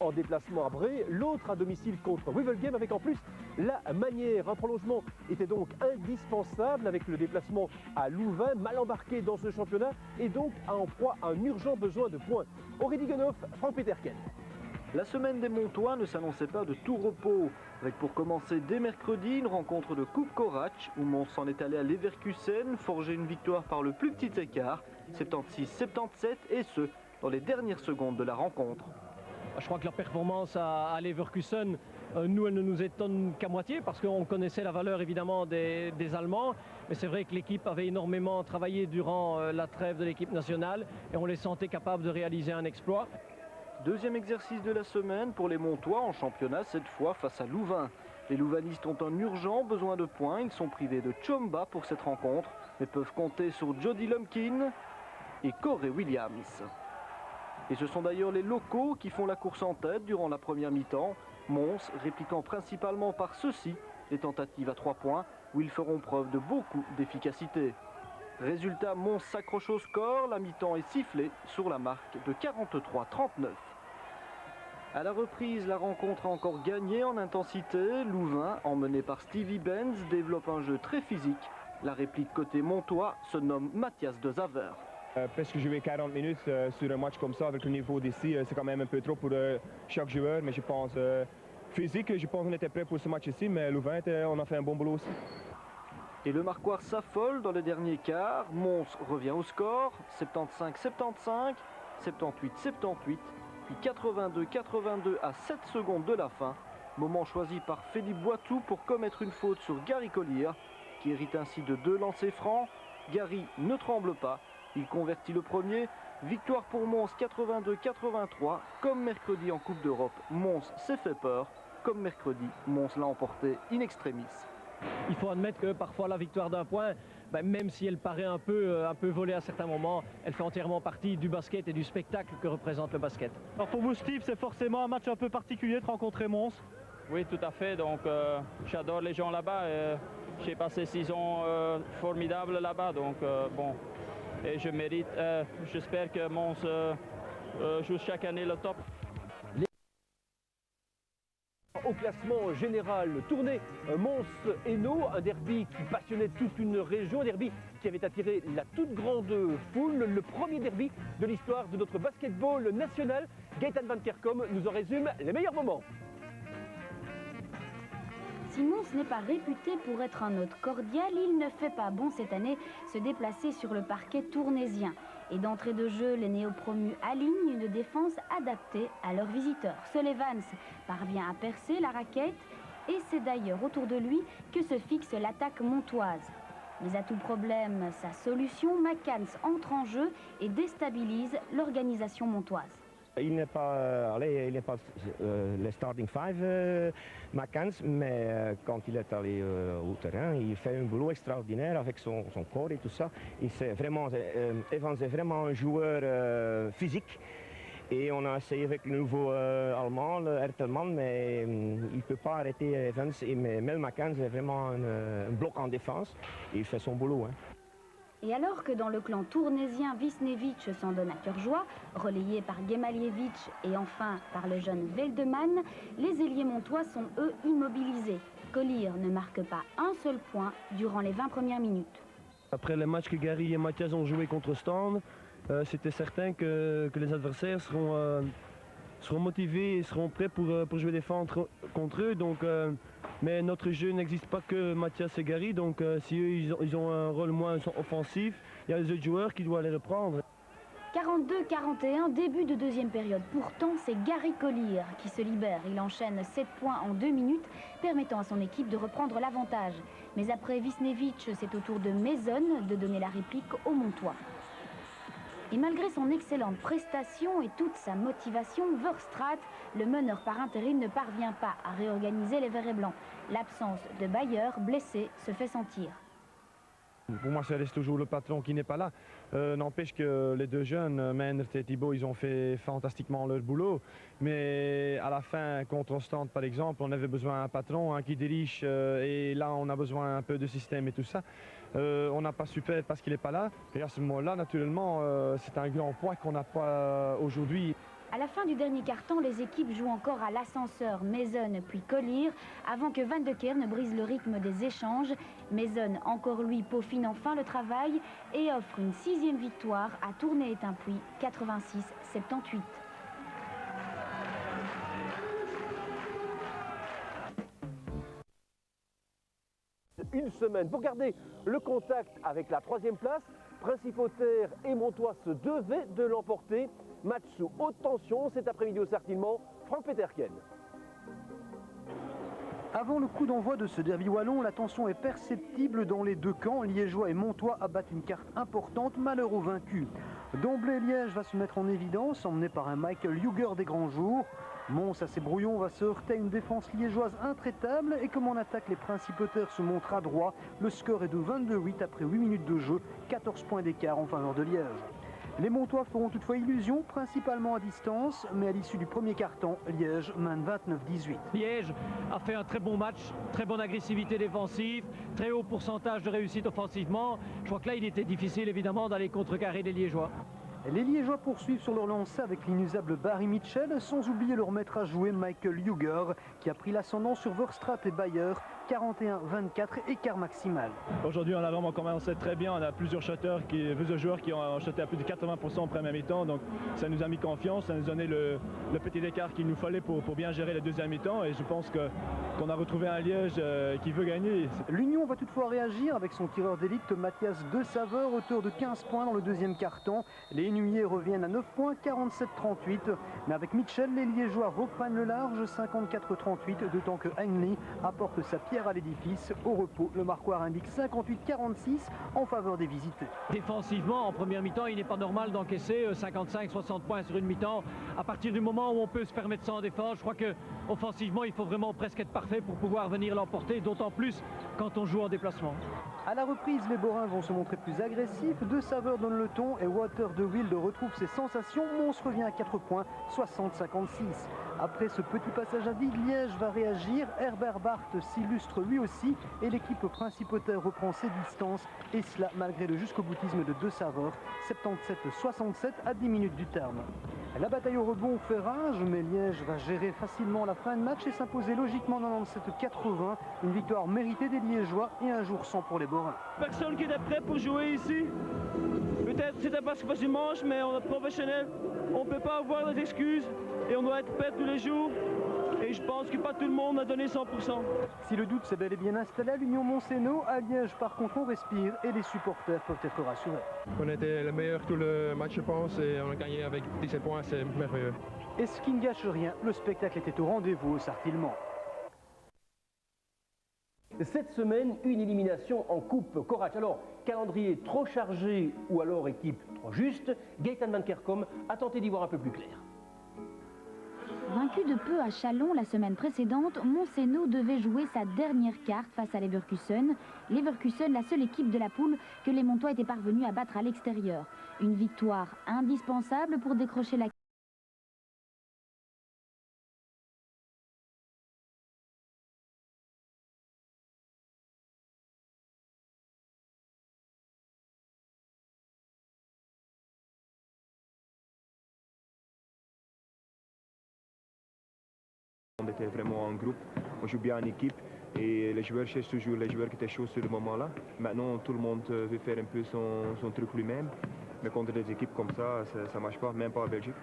En déplacement à Bré, l'autre à domicile contre Wevelgem avec en plus la manière. Un prolongement était donc indispensable avec le déplacement à Louvain, mal embarqué dans ce championnat et donc en proie à un urgent besoin de points. Aurélie Guenoff, Franck Peterken. La semaine des Montois ne s'annonçait pas de tout repos, avec pour commencer dès mercredi une rencontre de Coupe Corach où Mons s'en est allé à Leverkusen, forger une victoire par le plus petit écart, 76-77 et ce, dans les dernières secondes de la rencontre. Je crois que la performance à Leverkusen Nous, elle ne nous étonne qu'à moitié parce qu'on connaissait la valeur évidemment des Allemands. Mais c'est vrai que l'équipe avait énormément travaillé durant la trêve de l'équipe nationale et on les sentait capables de réaliser un exploit. Deuxième exercice de la semaine pour les Montois en championnat, cette fois face à Louvain. Les Louvanistes ont un urgent besoin de points. Ils sont privés de Chomba pour cette rencontre, mais peuvent compter sur Jody Lumpkin et Corey Williams. Et ce sont d'ailleurs les locaux qui font la course en tête durant la première mi-temps. Mons répliquant principalement par ceux-ci les tentatives à 3 points où ils feront preuve de beaucoup d'efficacité. Résultat, Mons s'accroche au score, la mi-temps est sifflée sur la marque de 43-39. À la reprise, la rencontre a encore gagné en intensité. Louvain, emmené par Stevie Benz, développe un jeu très physique. La réplique côté montois se nomme Mathias de Zaver. Presque jouer 40 minutes sur un match comme ça avec le niveau d'ici, c'est quand même un peu trop pour chaque joueur, mais je pense physique, je pense qu'on était prêt pour ce match ici, mais Louvain, on a fait un bon boulot aussi. Et le marquoir s'affole dans le dernier quart. Mons revient au score, 75-75, 78-78, puis 82-82 à 7 secondes de la fin. Moment choisi par Philippe Boitou pour commettre une faute sur Gary Collier, qui hérite ainsi de 2 lancers francs. Gary ne tremble pas, il convertit le premier. Victoire pour Mons 82-83. Comme mercredi en Coupe d'Europe, Mons s'est fait peur. Comme mercredi, Mons l'a emporté in extremis. Il faut admettre que parfois la victoire d'un point, même si elle paraît un peu volée à certains moments, elle fait entièrement partie du basket et du spectacle que représente le basket. Alors pour vous Steve, c'est forcément un match un peu particulier de rencontrer Mons? Oui, tout à fait. Donc j'adore les gens là-bas. J'ai passé 6 ans formidables là-bas. Donc bon, et je mérite, j'espère que Mons joue chaque année le top. Au classement général, tournée Mons-Hainaut, un derby qui passionnait toute une région, un derby qui avait attiré la toute grande foule, le premier derby de l'histoire de notre basketball national. Gaëtan Van Kerkom nous en résume les meilleurs moments. Si Mons n'est pas réputé pour être un hôte cordial, il ne fait pas bon cette année se déplacer sur le parquet tournaisien. Et d'entrée de jeu, les néo-promus alignent une défense adaptée à leurs visiteurs. Seul Evans parvient à percer la raquette et c'est d'ailleurs autour de lui que se fixe l'attaque montoise. Mais à tout problème, sa solution, McCanns entre en jeu et déstabilise l'organisation montoise. Il n'est pas, le starting five, McCanns, mais quand il est allé au terrain, il fait un boulot extraordinaire avec son corps et tout ça. Evans est vraiment un joueur physique. Et on a essayé avec le nouveau allemand, le Hertelmann, mais il ne peut pas arrêter Evans. Mais Mel McCanns est vraiment un bloc en défense. Et il fait son boulot. Hein. Et alors que dans le clan tournésien, Visnevich s'en donne à cœur joie, relayé par Gemalievich et enfin par le jeune Veldeman, les ailiers montois sont eux immobilisés. Collier ne marque pas un seul point durant les 20 premières minutes. Après le match que Gary et Mathias ont joué contre Stand, c'était certain que les adversaires seront motivés et seront prêts pour jouer défendre contre eux. Donc, mais notre jeu n'existe pas que Mathias et Gary, donc si eux ils ont un rôle moins offensif, il y a les autres joueurs qui doivent les reprendre. 42-41, début de deuxième période. Pourtant, c'est Gary Collier qui se libère. Il enchaîne 7 points en 2 minutes, permettant à son équipe de reprendre l'avantage. Mais après Visnevich, c'est au tour de Mason de donner la réplique aux Montois. Et malgré son excellente prestation et toute sa motivation, Verstraat, le meneur par intérim, ne parvient pas à réorganiser les verts et blancs. L'absence de Bayer, blessé, se fait sentir. Pour moi, ça reste toujours le patron qui n'est pas là. N'empêche que les deux jeunes, Mendert et Thibaut, ils ont fait fantastiquement leur boulot. Mais à la fin, contre Ostende, par exemple, on avait besoin d'un patron qui dirige. Et là, on a besoin un peu de système et tout ça. On n'a pas su faire parce qu'il n'est pas là. Et à ce moment-là, naturellement, c'est un grand point qu'on n'a pas aujourd'hui. À la fin du dernier quart-temps, les équipes jouent encore à l'ascenseur Mason puis Collier avant que Van de Keer ne brise le rythme des échanges. Mason, encore lui, peaufine enfin le travail et offre une 6e victoire à Tournai-Étain-Puy, 86-78. Une semaine pour garder le contact avec la 3e place. Principauterre et Montois se devaient de l'emporter. Match sous haute tension cet après-midi au Sartillement. Franck Peterken. Avant le coup d'envoi de ce derby wallon, la tension est perceptible dans les deux camps. Liégeois et Montois abattent une carte importante, malheur aux vaincus. D'emblée, Liège va se mettre en évidence, emmené par un Michael Huger des grands jours. Mons, assez brouillon, va se heurter à une défense liégeoise intraitable et comme en attaque, les principautaires se montrent adroits. Le score est de 22-8 après 8 minutes de jeu, 14 points d'écart en faveur de Liège. Les Montois feront toutefois illusion, principalement à distance, mais à l'issue du premier quart-temps, Liège mène 29-18. Liège a fait un très bon match, très bonne agressivité défensive, très haut pourcentage de réussite offensivement. Je crois que là, il était difficile évidemment d'aller contrecarrer les Liégeois. Les Liégeois poursuivent sur leur lancée avec l'inusable Barry Mitchell, sans oublier leur maître à jouer Michael Huger, qui a pris l'ascendant sur Verstraat et Bayer, 41-24, écart maximal. Aujourd'hui, on a vraiment commencé très bien. On a plusieurs joueurs qui ont shoté à plus de 80% en première mi-temps. Donc ça nous a mis confiance, ça nous a donné le petit écart qu'il nous fallait pour bien gérer la deuxième mi-temps. Et je pense qu'on a retrouvé un Liège qui veut gagner. L'Union va toutefois réagir avec son tireur d'élite Mathias De Saveur, auteur de 15 points dans le deuxième quart-temps. Les Nuyers reviennent à 9 points, 47-38. Mais avec Mitchell, les Liégeois reprennent le large, 54-38, d'autant que Heinley apporte sa pierre à l'édifice. Au repos, le marquoir indique 58-46 en faveur des visiteurs. Défensivement, en première mi-temps, il n'est pas normal d'encaisser 55-60 points sur une mi-temps. À partir du moment où on peut se permettre ça en défense, je crois qu'offensivement, il faut vraiment presque être parfait pour pouvoir venir l'emporter, d'autant plus quand on joue en déplacement. À la reprise, les Borins vont se montrer plus agressifs. De Saveur donne le ton et Water de Wild retrouve ses sensations. Mons revient à 4 points, 60-56. Après ce petit passage à vide, Liège va réagir. Herbert Barth s'illustre lui aussi et l'équipe principautaire reprend ses distances. Et cela malgré le jusqu'au boutisme de De Saveur, 77-67 à 10 minutes du terme. La bataille au rebond fait rage, mais Liège va gérer facilement la fin de match et s'imposer logiquement 97-80. Une victoire méritée des Liégeois et un jour sans pour les Borins. Personne qui était prêt pour jouer ici. Peut-être c'était parce que c'est dimanche, mais on est professionnel. On ne peut pas avoir des excuses et on doit être prêt tous les jours. Et je pense que pas tout le monde a donné 100%. Si le doute s'est bel et bien installé à l'Union Mons-Hainaut, à Liège par contre on respire et les supporters peuvent être rassurés. On était le meilleur tout le match je pense et on a gagné avec 17 points, c'est merveilleux. Et ce qui ne gâche rien, le spectacle était au rendez-vous au Sartillement. Cette semaine, une élimination en Coupe Corach. Alors, calendrier trop chargé ou alors équipe trop juste, Gaëtan Van Kerkom a tenté d'y voir un peu plus clair. Vaincu de peu à Châlons la semaine précédente, Mons-Hainaut devait jouer sa dernière carte face à Leverkusen. Leverkusen, la seule équipe de la poule que les Montois étaient parvenus à battre à l'extérieur. Une victoire indispensable pour décrocher la On était vraiment en groupe, on joue bien en équipe et les joueurs cherchent toujours les joueurs qui étaient chauds sur le moment-là. Maintenant, tout le monde veut faire un peu son truc lui-même, mais contre des équipes comme ça ne marche pas, même pas en Belgique.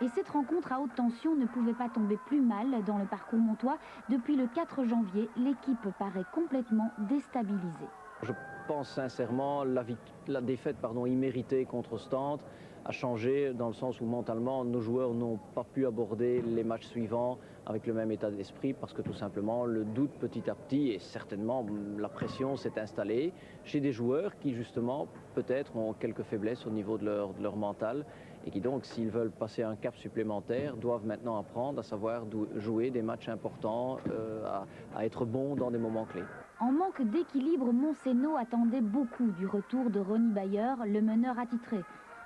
Et cette rencontre à haute tension ne pouvait pas tomber plus mal dans le parcours montois. Depuis le 4 janvier, l'équipe paraît complètement déstabilisée. Je pense sincèrement la défaite imméritée contre Stande a changé dans le sens où mentalement nos joueurs n'ont pas pu aborder les matchs suivants avec le même état d'esprit parce que tout simplement le doute petit à petit et certainement la pression s'est installée chez des joueurs qui justement peut-être ont quelques faiblesses au niveau de leur mental et qui donc s'ils veulent passer un cap supplémentaire doivent maintenant apprendre à savoir jouer des matchs importants, à être bons dans des moments clés. En manque d'équilibre, Mons-Hainaut attendait beaucoup du retour de Ronny Bayer, le meneur attitré.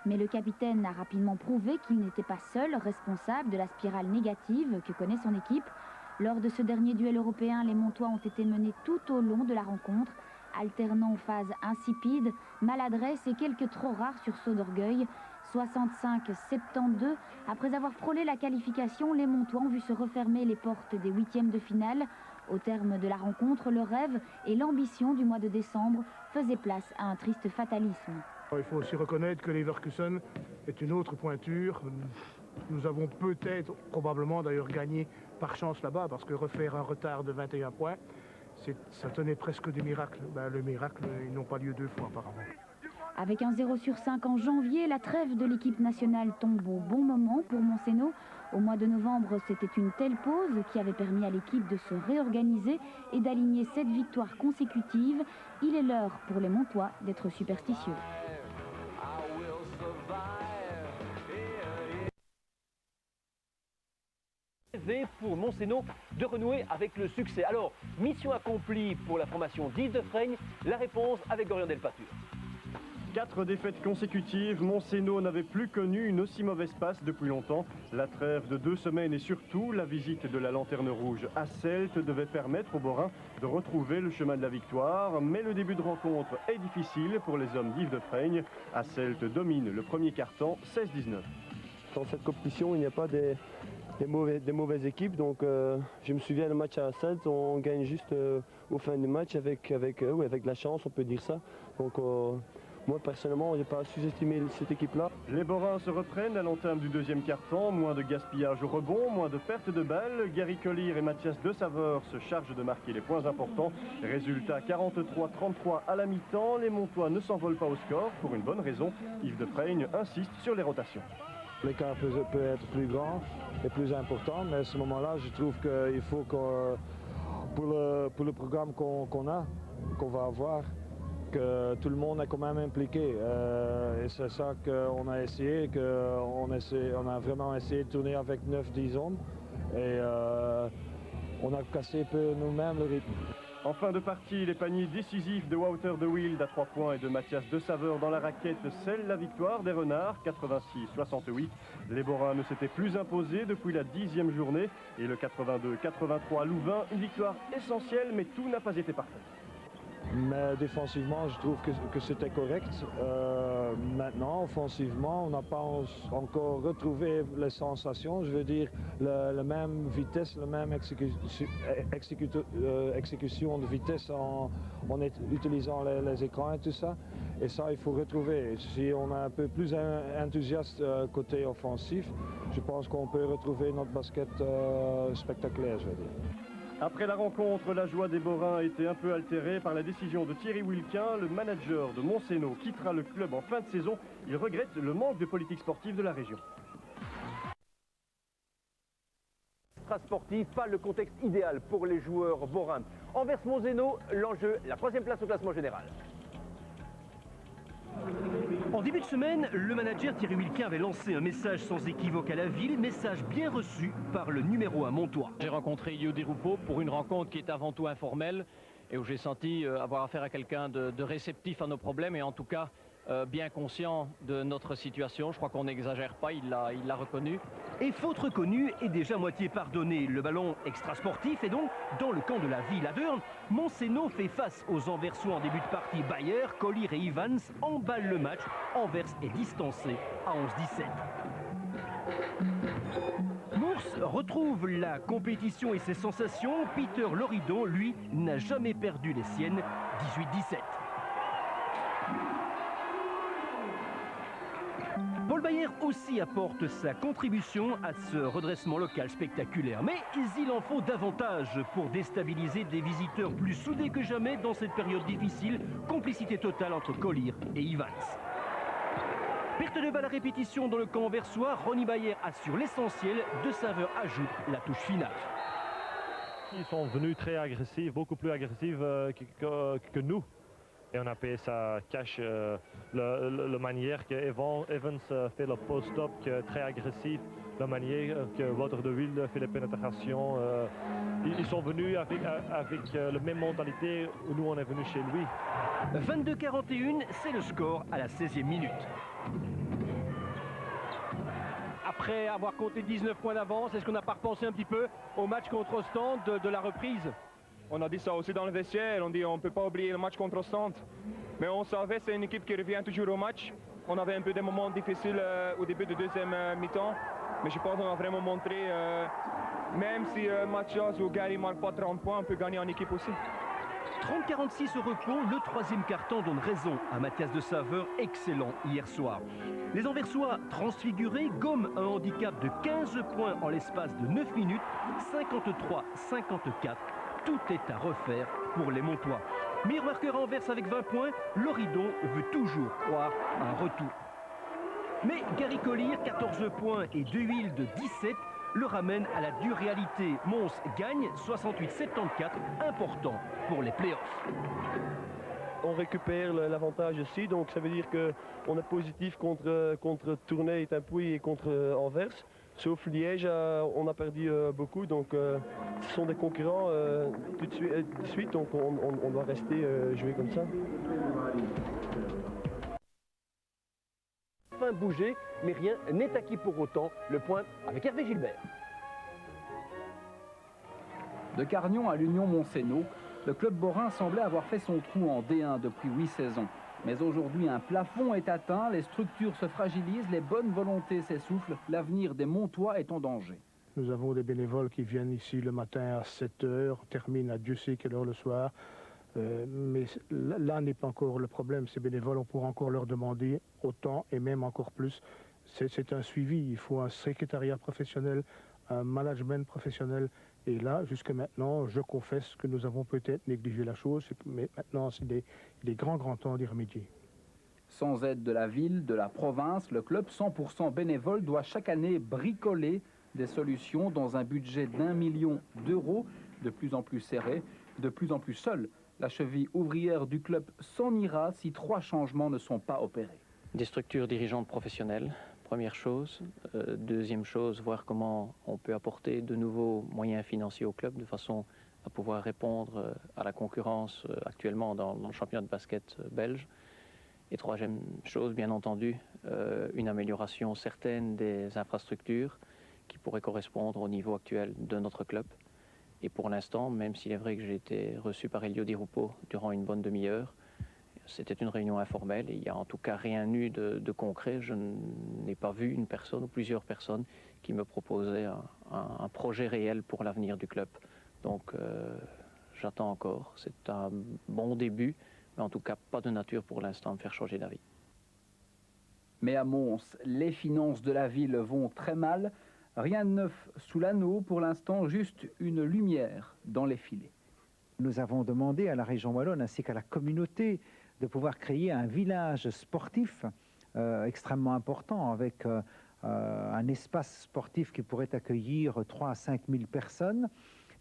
Mais le capitaine a rapidement prouvé qu'il n'était pas seul responsable de la spirale négative que connaît son équipe. Lors de ce dernier duel européen, les Montois ont été menés tout au long de la rencontre, alternant phases insipides, maladresse et quelques trop rares sursauts d'orgueil. 65-72, après avoir frôlé la qualification, les Montois ont vu se refermer les portes des huitièmes de finale. Au terme de la rencontre, le rêve et l'ambition du mois de décembre faisaient place à un triste fatalisme. Il faut aussi reconnaître que Leverkusen est une autre pointure. Nous avons peut-être, probablement d'ailleurs gagné par chance là-bas, parce que refaire un retard de 21 points, ça tenait presque du miracle. Le miracle, ils n'ont pas lieu deux fois apparemment. Avec un 0 sur 5 en janvier, la trêve de l'équipe nationale tombe au bon moment pour Monceau. Au mois de novembre, c'était une telle pause qui avait permis à l'équipe de se réorganiser et d'aligner 7 victoires consécutives. Il est l'heure pour les Montois d'être superstitieux. Pour Monceau de renouer avec le succès. Alors, mission accomplie pour la formation d'Yves Defraigne, la réponse avec Gorion Delpature. 4 défaites consécutives, Monceau n'avait plus connu une aussi mauvaise passe depuis longtemps. La trêve de 2 semaines et surtout la visite de la Lanterne Rouge à Celt devait permettre aux Borins de retrouver le chemin de la victoire. Mais le début de rencontre est difficile pour les hommes d'Yves Defraigne. À Celt domine le premier quart-temps, 16-19. Dans cette compétition, il n'y a pas des mauvaises équipes, donc je me souviens le match à Celt, on gagne juste au fin du match avec de la chance, on peut dire ça. Donc moi personnellement, je n'ai pas sous-estimé cette équipe-là. Les Borins se reprennent à l'entame du deuxième quart-temps, moins de gaspillage au rebond, moins de pertes de balles. Gary Collier et Mathias De Saveur se chargent de marquer les points importants. Résultat 43-33 à la mi-temps, les Montois ne s'envolent pas au score, pour une bonne raison. Yves Defraigne insiste sur les rotations. L'écart peut être plus grand et plus important, mais à ce moment-là, je trouve qu'il faut que pour le programme qu'on va avoir, que tout le monde est quand même impliqué. Et c'est ça qu'on a essayé, on a vraiment essayé de tourner avec 9-10 hommes et on a cassé un peu nous-mêmes le rythme. En fin de partie, les paniers décisifs de Wouter de Wilde à 3 points et de Mathias De Saveur dans la raquette scellent la victoire des Renards, 86-68. Les Borins ne s'étaient plus imposés depuis la 10e journée et le 82-83 à Louvain, une victoire essentielle, mais tout n'a pas été parfait. Mais défensivement, je trouve que c'était correct. Maintenant, offensivement, on n'a pas encore retrouvé les sensations. Je veux dire, la même vitesse, la même exécution de vitesse en utilisant les écrans et tout ça. Et ça, il faut retrouver. Si on est un peu plus enthousiaste côté offensif, je pense qu'on peut retrouver notre basket spectaculaire, je veux dire. Après la rencontre, la joie des Borins a été un peu altérée par la décision de Thierry Wilquin. Le manager de Monceau quittera le club en fin de saison. Il regrette le manque de politique sportive de la région. Sportif, pas le contexte idéal pour les joueurs borins. Anvers-Monceau, l'enjeu, la 3e place au classement général. En début de semaine, le manager Thierry Wilquin avait lancé un message sans équivoque à la ville, message bien reçu par le numéro 1 montois. J'ai rencontré Yodi Roupeau pour une rencontre qui est avant tout informelle et où j'ai senti avoir affaire à quelqu'un de réceptif à nos problèmes et en tout cas bien conscient de notre situation. Je crois qu'on n'exagère pas, il l'a reconnu. Et faute reconnue et déjà moitié pardonnée, le ballon extra-sportif est donc dans le camp de la ville. À Deurne, Monceau fait face aux Anversois en début de partie. Bayer, Collier et Evans emballent le match. Anvers est distancé à 11-17. Mours retrouve la compétition et ses sensations. Peter Loridon, lui, n'a jamais perdu les siennes. 18-17. Paul Bayer aussi apporte sa contribution à ce redressement local spectaculaire. Mais il en faut davantage pour déstabiliser des visiteurs plus soudés que jamais dans cette période difficile. Complicité totale entre Collier et Evans. Perte de balle à répétition dans le camp anversois. Ronnie Bayer assure l'essentiel. De Saveur ajoute la touche finale. Ils sont venus très agressifs, beaucoup plus agressifs que nous. Et on a payé ça cash, la manière que Evans fait le post-up très agressif, la manière que Wouter de Wilde fait les pénétrations. Ils sont venus avec la même mentalité où nous on est venus chez lui. 22-41, c'est le score à la 16e minute. Après avoir compté 19 points d'avance, est-ce qu'on n'a pas repensé un petit peu au match contre Ostende de la reprise? On a dit ça aussi dans le vestiaire, on dit on ne peut pas oublier le match contre Ostende. Mais on savait que c'est une équipe qui revient toujours au match. On avait un peu des moments difficiles au début de deuxième mi-temps. Mais je pense qu'on a vraiment montré, même si Mathias ou Gary ne marquent pas 30 points, on peut gagner en équipe aussi. 30-46 au repos, le 3e quart-temps donne raison à Mathias De Saveur, excellent hier soir. Les Anversois transfigurés gomment un handicap de 15 points en l'espace de 9 minutes, 53-54. Tout est à refaire pour les Montois. Meilleur marqueur à Anvers avec 20 points, Loridon veut toujours croire à un retour. Mais Gary Collier, 14 points et 2 huiles de 17, le ramène à la dure réalité. Mons gagne 68-74, important pour les playoffs. On récupère l'avantage aussi, donc ça veut dire qu'on est positif contre Tournai et Timpuy et contre Anvers. Sauf Liège, on a perdu beaucoup, donc ce sont des concurrents tout de suite, donc on doit rester jouer comme ça. Enfin bouger, mais rien n'est acquis pour autant. Le point avec Hervé Gilbert. De Carnion à l'Union Montseno, le club borin semblait avoir fait son trou en D1 depuis 8 saisons. Mais aujourd'hui, un plafond est atteint, les structures se fragilisent, les bonnes volontés s'essoufflent, l'avenir des Montois est en danger. Nous avons des bénévoles qui viennent ici le matin à 7 h, terminent à Dieu sait quelle heure le soir. Mais là n'est pas encore le problème. Ces bénévoles, on pourra encore leur demander autant et même encore plus. C'est un suivi, il faut un secrétariat professionnel, un management professionnel. Et là, jusque maintenant, je confesse que nous avons peut-être négligé la chose, mais maintenant, il est grand temps d'y remédier. Sans aide de la ville, de la province, le club 100% bénévole doit chaque année bricoler des solutions dans un budget d'1 million d'euros, de plus en plus serré, de plus en plus seul. La cheville ouvrière du club s'en ira si 3 changements ne sont pas opérés. Des structures dirigeantes professionnelles. Première chose. Deuxième chose, voir comment on peut apporter de nouveaux moyens financiers au club de façon à pouvoir répondre à la concurrence actuellement dans le championnat de basket belge. Et troisième chose, bien entendu, une amélioration certaine des infrastructures qui pourraient correspondre au niveau actuel de notre club. Et pour l'instant, même s'il est vrai que j'ai été reçu par Elio Di Rupo durant une bonne demi-heure, c'était une réunion informelle et il n'y a en tout cas rien eu de concret. Je n'ai pas vu une personne ou plusieurs personnes qui me proposaient un projet réel pour l'avenir du club. Donc j'attends encore. C'est un bon début, mais en tout cas pas de nature pour l'instant à me faire changer d'avis. Mais à Mons, les finances de la ville vont très mal. Rien de neuf sous l'anneau, pour l'instant juste une lumière dans les filets. Nous avons demandé à la région wallonne ainsi qu'à la communauté de pouvoir créer un village sportif extrêmement important avec un espace sportif qui pourrait accueillir 3 à 5 000 personnes.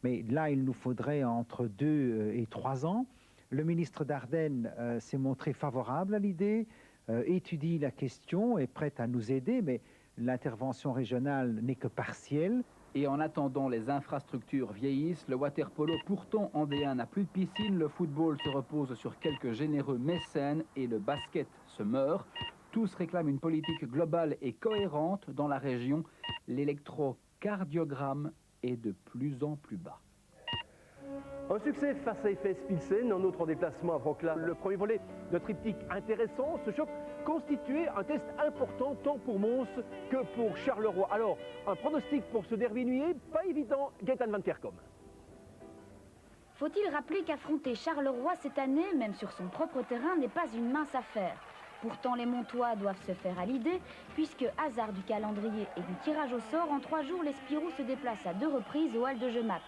Mais là, il nous faudrait entre 2 et 3 ans. Le ministre Dardenne s'est montré favorable à l'idée, étudie la question, est prêt à nous aider, mais l'intervention régionale n'est que partielle. Et en attendant, les infrastructures vieillissent, le water-polo pourtant en D1 n'a plus de piscine, le football se repose sur quelques généreux mécènes et le basket se meurt. Tous réclament une politique globale et cohérente dans la région. L'électrocardiogramme est de plus en plus bas. Un succès face à FS Pilsen, un autre en déplacement à Wrocław. Le premier volet de triptyque intéressant, ce choc constituait un test important tant pour Mons que pour Charleroi. Alors, un pronostic pour ce derby nuit, pas évident, Gaëtan Van Kerkom. Faut-il rappeler qu'affronter Charleroi cette année, même sur son propre terrain, n'est pas une mince affaire. Pourtant, les Montois doivent se faire à l'idée, puisque hasard du calendrier et du tirage au sort, en 3 jours, les Spirous se déplacent à 2 reprises au Hall de Jemappes.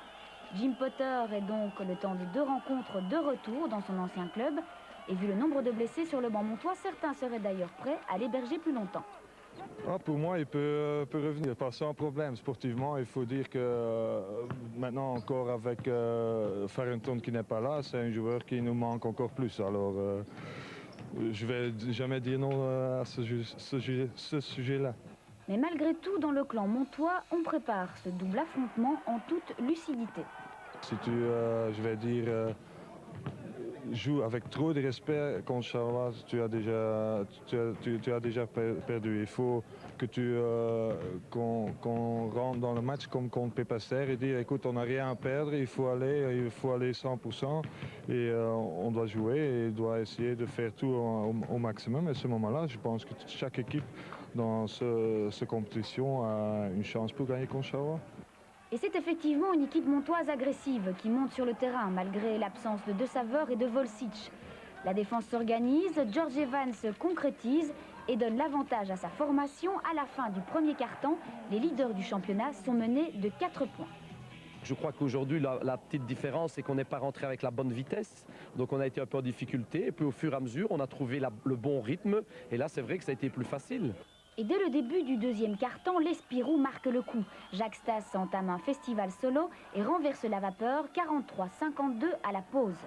Jim Potter est donc le temps de 2 rencontres de retour dans son ancien club. Et vu le nombre de blessés sur le banc montois, certains seraient d'ailleurs prêts à l'héberger plus longtemps. Pour moi, il peut revenir, pas sans problème. Sportivement, il faut dire que maintenant encore avec Farrington qui n'est pas là, c'est un joueur qui nous manque encore plus. Alors, je vais jamais dire non à ce sujet-là. Mais malgré tout, dans le clan montois, on prépare ce double affrontement en toute lucidité. Si tu, je vais dire, joues avec trop de respect contre Charleroi, tu as déjà perdu. Il faut que qu'on rentre dans le match comme contre Pépaster et dire, écoute, on n'a rien à perdre, il faut aller 100% et on doit jouer et on doit essayer de faire tout au maximum. Et à ce moment-là, je pense que chaque équipe dans cette compétition a une chance pour gagner contre Charleroi. Et c'est effectivement une équipe montoise agressive qui monte sur le terrain malgré l'absence de De Saveur et de Volsic. La défense s'organise, George Evans se concrétise et donne l'avantage à sa formation. À la fin du premier quart-temps, les leaders du championnat sont menés de 4 points. Je crois qu'aujourd'hui, la petite différence, c'est qu'on n'est pas rentré avec la bonne vitesse. Donc on a été un peu en difficulté. Et puis au fur et à mesure, on a trouvé le bon rythme. Et là, c'est vrai que ça a été plus facile. Et dès le début du deuxième quart-temps, les Spirou marquent le coup. Jacques Stas entame un festival solo et renverse la vapeur 43-52 à la pause.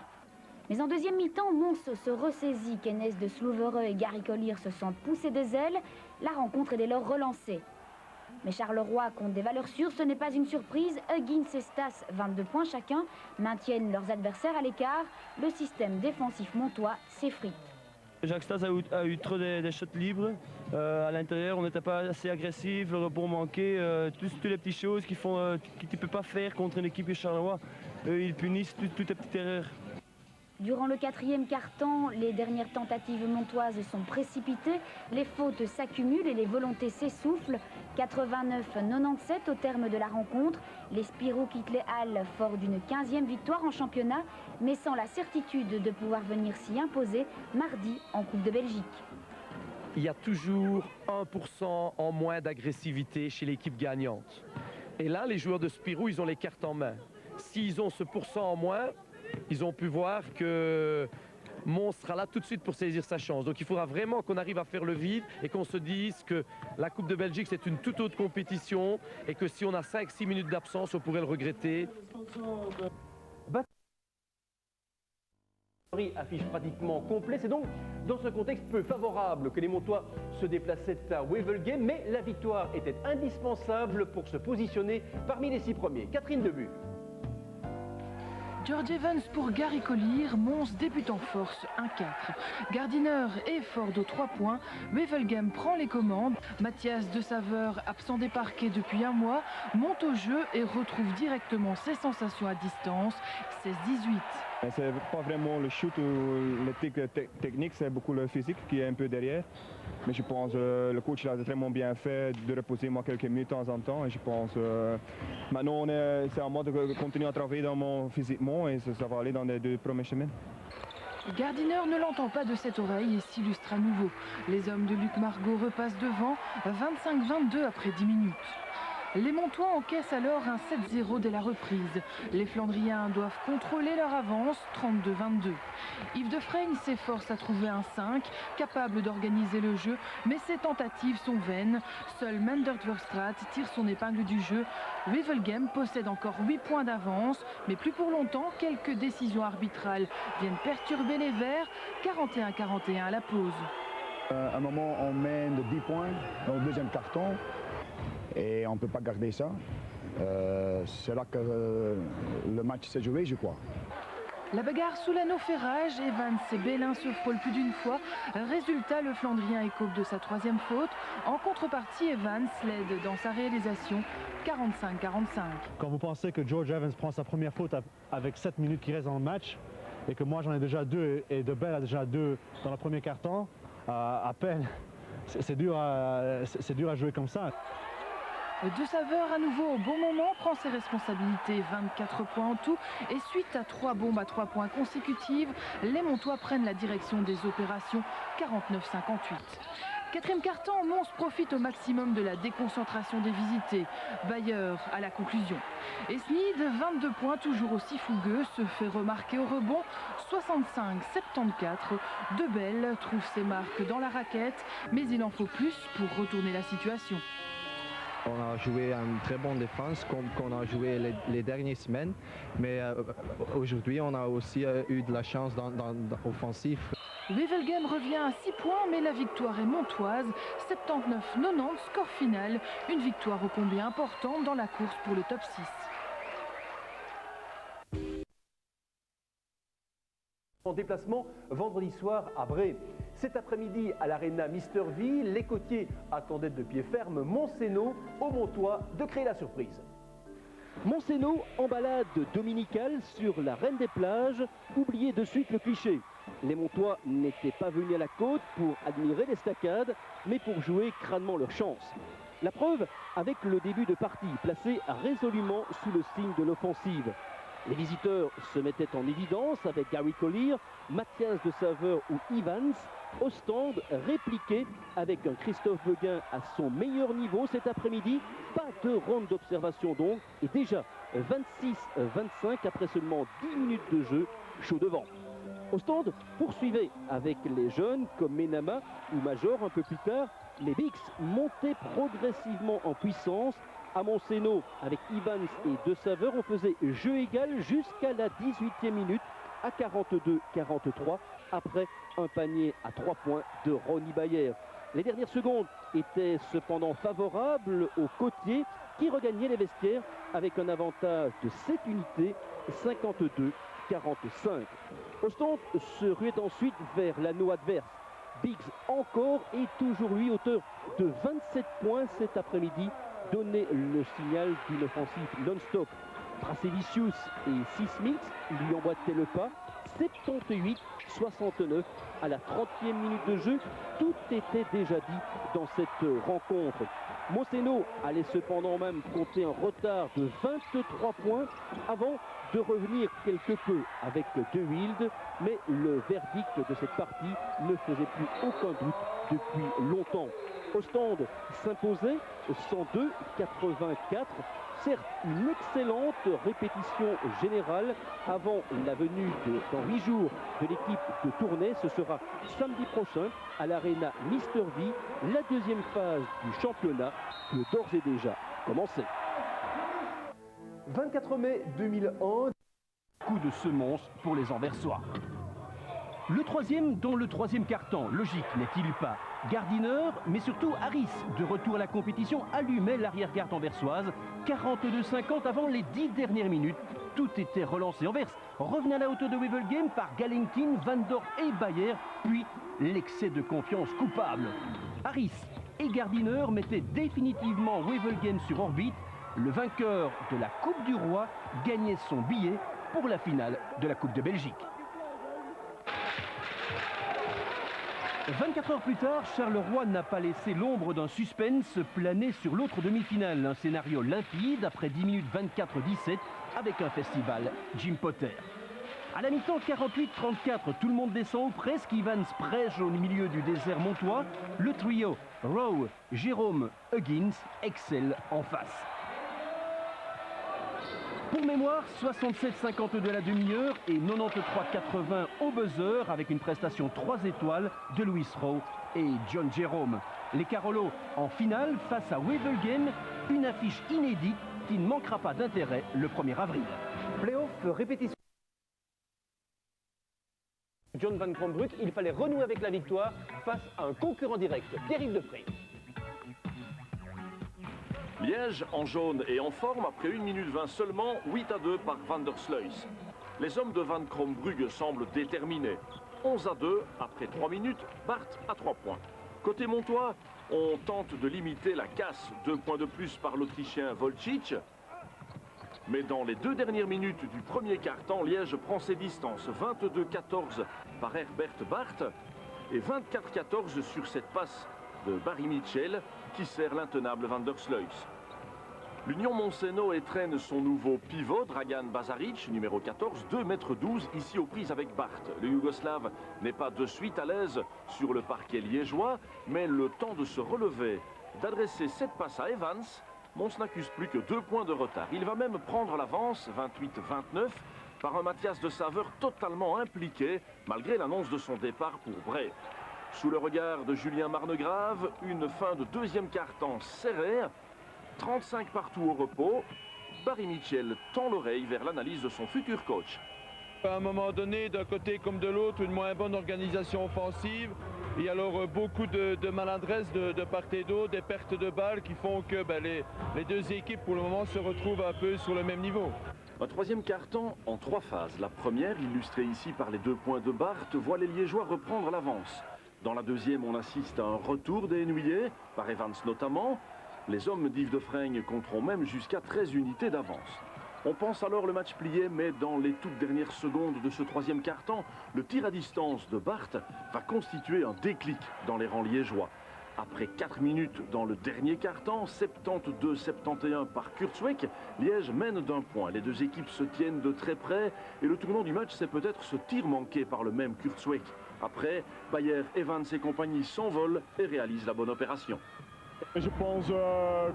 Mais en deuxième mi-temps, Mons se ressaisit. Kenneth de Sloovereux et Gary Collier se sentent pousser des ailes. La rencontre est dès lors relancée. Mais Charleroi compte des valeurs sûres, ce n'est pas une surprise. Huggins et Stas, 22 points chacun, maintiennent leurs adversaires à l'écart. Le système défensif montois s'effrite. Jacques Stas a eu trop des shots libres. À l'intérieur, on n'était pas assez agressif, le rebond manquait. Toutes les petites choses que tu ne peux pas faire contre une équipe de Charleroi. Ils punissent toutes les petites erreurs. Durant le quatrième quart-temps, les dernières tentatives montoises sont précipitées, les fautes s'accumulent et les volontés s'essoufflent. 89-97 au terme de la rencontre, les Spirou quittent les Halles forts d'une 15e victoire en championnat, mais sans la certitude de pouvoir venir s'y imposer mardi en Coupe de Belgique. Il y a toujours 1% en moins d'agressivité chez l'équipe gagnante. Et là, les joueurs de Spirou, ils ont les cartes en main. S'ils ont ce pourcent en moins, ils ont pu voir que Mons sera là tout de suite pour saisir sa chance. Donc il faudra vraiment qu'on arrive à faire le vide et qu'on se dise que la Coupe de Belgique, c'est une toute autre compétition et que si on a 5-6 minutes d'absence, on pourrait le regretter. Affiche pratiquement complet. C'est donc dans ce contexte peu favorable que les Montois se déplaçaient à Wevelgem, mais la victoire était indispensable pour se positionner parmi les 6 premiers. Catherine Debu. George Evans pour Gary Collier, Mons débute en force 1-4. Gardiner est fort de 3 points, Wevelgem prend les commandes. Mathias de Saveur, absent des parquets depuis un mois, monte au jeu et retrouve directement ses sensations à distance, 16-18. C'est pas vraiment le shoot ou le technique, c'est beaucoup le physique qui est un peu derrière. Mais je pense que le coach l'a vraiment bien fait de reposer moi quelques minutes de temps en temps. Et je pense maintenant c'est à moi de continuer à travailler physiquement et ça va aller dans les 2 premières semaines. Gardiner ne l'entend pas de cette oreille et s'illustre à nouveau. Les hommes de Luc Margot repassent devant, 25-22 après 10 minutes. Les Montois encaissent alors un 7-0 dès la reprise. Les Flandriens doivent contrôler leur avance, 32-22. Yves Defraigne s'efforce à trouver un 5, capable d'organiser le jeu, mais ses tentatives sont vaines. Seul Mendert Verstraat tire son épingle du jeu. Wevelgem possède encore 8 points d'avance, mais plus pour longtemps, quelques décisions arbitrales viennent perturber les Verts, 41-41 à la pause. À un moment, on mène de 10 points dans le deuxième carton. Et on ne peut pas garder ça. C'est là que le match s'est joué, je crois. La bagarre sous l'anneau ferrage, Evans et Bélin se frôlent plus d'une fois. Résultat, le Flandrien écope de sa 3e faute. En contrepartie, Evans l'aide dans sa réalisation, 45-45. Quand vous pensez que George Evans prend sa première faute avec 7 minutes qui restent dans le match, et que moi j'en ai déjà 2 et De Bell a déjà 2 dans le premier quart-temps, à peine, c'est dur à jouer comme ça. De Saveur à nouveau au bon moment prend ses responsabilités, 24 points en tout, et suite à 3 bombes à 3 points consécutives, les Montois prennent la direction des opérations, 49-58. Quatrième quart-temps, Mons profite au maximum de la déconcentration des visités. Bayer à la conclusion. Esnid, 22 points, toujours aussi fougueux, se fait remarquer au rebond, 65-74. De Bell trouve ses marques dans la raquette, mais il en faut plus pour retourner la situation. On a joué une très bonne défense comme qu'on a joué les dernières semaines, mais aujourd'hui on a aussi eu de la chance dans l'offensif. Wevelgem revient à 6 points, mais la victoire est montoise, 79-90, score final, une victoire ô combien importante dans la course pour le top 6. En déplacement vendredi soir à Bray. Cet après-midi à l'Arena Mister V, les côtiers attendaient de pied ferme Monceau au Montois de créer la surprise. Monceau en balade dominicale sur la Reine des Plages, oubliez de suite le cliché. Les Montois n'étaient pas venus à la côte pour admirer l'estacade, mais pour jouer crânement leur chance. La preuve avec le début de partie, placé résolument sous le signe de l'offensive. Les visiteurs se mettaient en évidence avec Gary Collier, Mathias de Saveur ou Evans. Ostende répliqué avec un Christophe Beguin à son meilleur niveau cet après-midi. Pas de ronde d'observation donc, et déjà 26-25 après seulement 10 minutes de jeu, chaud devant. Ostende poursuivait avec les jeunes comme Menama ou Major un peu plus tard. Les Bigs montaient progressivement en puissance. À Monceno, avec Evans et De Saveur, on faisait jeu égal jusqu'à la 18e minute à 42-43 après un panier à 3 points de Ronny Bayer. Les dernières secondes étaient cependant favorables aux côtiers qui regagnaient les vestiaires avec un avantage de 7 unités, 52-45. Ostende se ruait ensuite vers l'anneau adverse. Biggs encore et toujours lui auteur de 27 points cet après-midi donnait le signal d'une offensive non-stop. Brasevicius et Sismix lui emboîtaient le pas. 78-69 à la 30e minute de jeu. Tout était déjà dit dans cette rencontre. Monceno allait cependant même compter un retard de 23 points avant de revenir quelque peu avec De Wilde, mais le verdict de cette partie ne faisait plus aucun doute depuis longtemps. Ostende s'imposait 102-84. Certes, une excellente répétition générale avant la venue dans 8 jours de l'équipe de Tournai. Ce sera samedi prochain à l'Arena Mister V. La deuxième phase du championnat peut d'ores et déjà commencer. 24 mai 2001. Coup de semonce pour les Anversois. Le troisième dans le troisième quart-temps, logique n'est-il pas? Gardiner, mais surtout Harris, de retour à la compétition, allumait l'arrière-garde anversoise. 42-50 avant les 10 dernières minutes. Tout était relancé. Anvers revenait à la hauteur de Wevelgem par Galenkin, Van Dorp et Bayer, puis l'excès de confiance coupable. Harris et Gardiner mettaient définitivement Wevelgem sur orbite. Le vainqueur de la Coupe du Roi gagnait son billet pour la finale de la Coupe de Belgique. 24 heures plus tard, Charleroi n'a pas laissé l'ombre d'un suspense planer sur l'autre demi-finale. Un scénario limpide après 10 minutes 24-17 avec un festival Jim Potter. À la mi-temps 48-34, tout le monde descend ou presque. Evans prêche au milieu du désert montois. Le trio Rowe, Jérôme, Huggins excelle en face. Pour mémoire, 67-52 à la demi-heure et 93-80 au buzzer avec une prestation 3 étoiles de Louis Rowe et John Jérôme. Les Carolos en finale face à Wevelgem, une affiche inédite qui ne manquera pas d'intérêt le 1er avril. Playoff, répétition. John Van Krombrugge, il fallait renouer avec la victoire face à un concurrent direct, Pierre-Yves Depré. Liège en jaune et en forme après 1 minute 20 seulement, 8-2 par Van der Sluis. Les hommes de Van Krombrugge semblent déterminés. 11-2 après 3 minutes, Bart à 3 points. Côté montois, on tente de limiter la casse, 2 points de plus par l'Autrichien Volcic. Mais dans les 2 dernières minutes du premier quart-temps, Liège prend ses distances, 22-14 par Herbert Bart et 24-14 sur cette passe de Barry Mitchell qui sert l'intenable Van der Sluis. L'Union Monceno étraîne son nouveau pivot, Dragan Bazaric, numéro 14, 2,12 m, ici aux prises avec Bart. Le Yougoslave n'est pas de suite à l'aise sur le parquet liégeois, mais le temps de se relever, d'adresser cette passe à Evans, Mons n'accuse plus que 2 points de retard. Il va même prendre l'avance, 28-29, par un Mathias de Saveur totalement impliqué, malgré l'annonce de son départ pour Bray. Sous le regard de Julien Marnegrave, une fin de deuxième quart-temps serrée, 35 partout au repos. Barry Mitchell tend l'oreille vers l'analyse de son futur coach. À un moment donné, d'un côté comme de l'autre, une moins bonne organisation offensive. Et alors beaucoup de maladresse de part et d'autre, des pertes de balles qui font que les deux équipes pour le moment se retrouvent un peu sur le même niveau. Un troisième quart-temps en 3 phases. La première, illustrée ici par les 2 points de Bart, voit les Liégeois reprendre l'avance. Dans la deuxième, on assiste à un retour des Hennuyers, par Evans notamment. Les hommes d'Yves Defraigne compteront même jusqu'à 13 unités d'avance. On pense alors le match plié, mais dans les toutes dernières secondes de ce troisième quart-temps, le tir à distance de Bart va constituer un déclic dans les rangs liégeois. Après 4 minutes dans le dernier quart-temps, 72-71 par Kurzweck, Liège mène d'un point. Les deux équipes se tiennent de très près et le tournant du match, c'est peut-être ce tir manqué par le même Kurzweck. Après, Bayer, Evans et compagnie s'envolent et réalisent la bonne opération. Je pense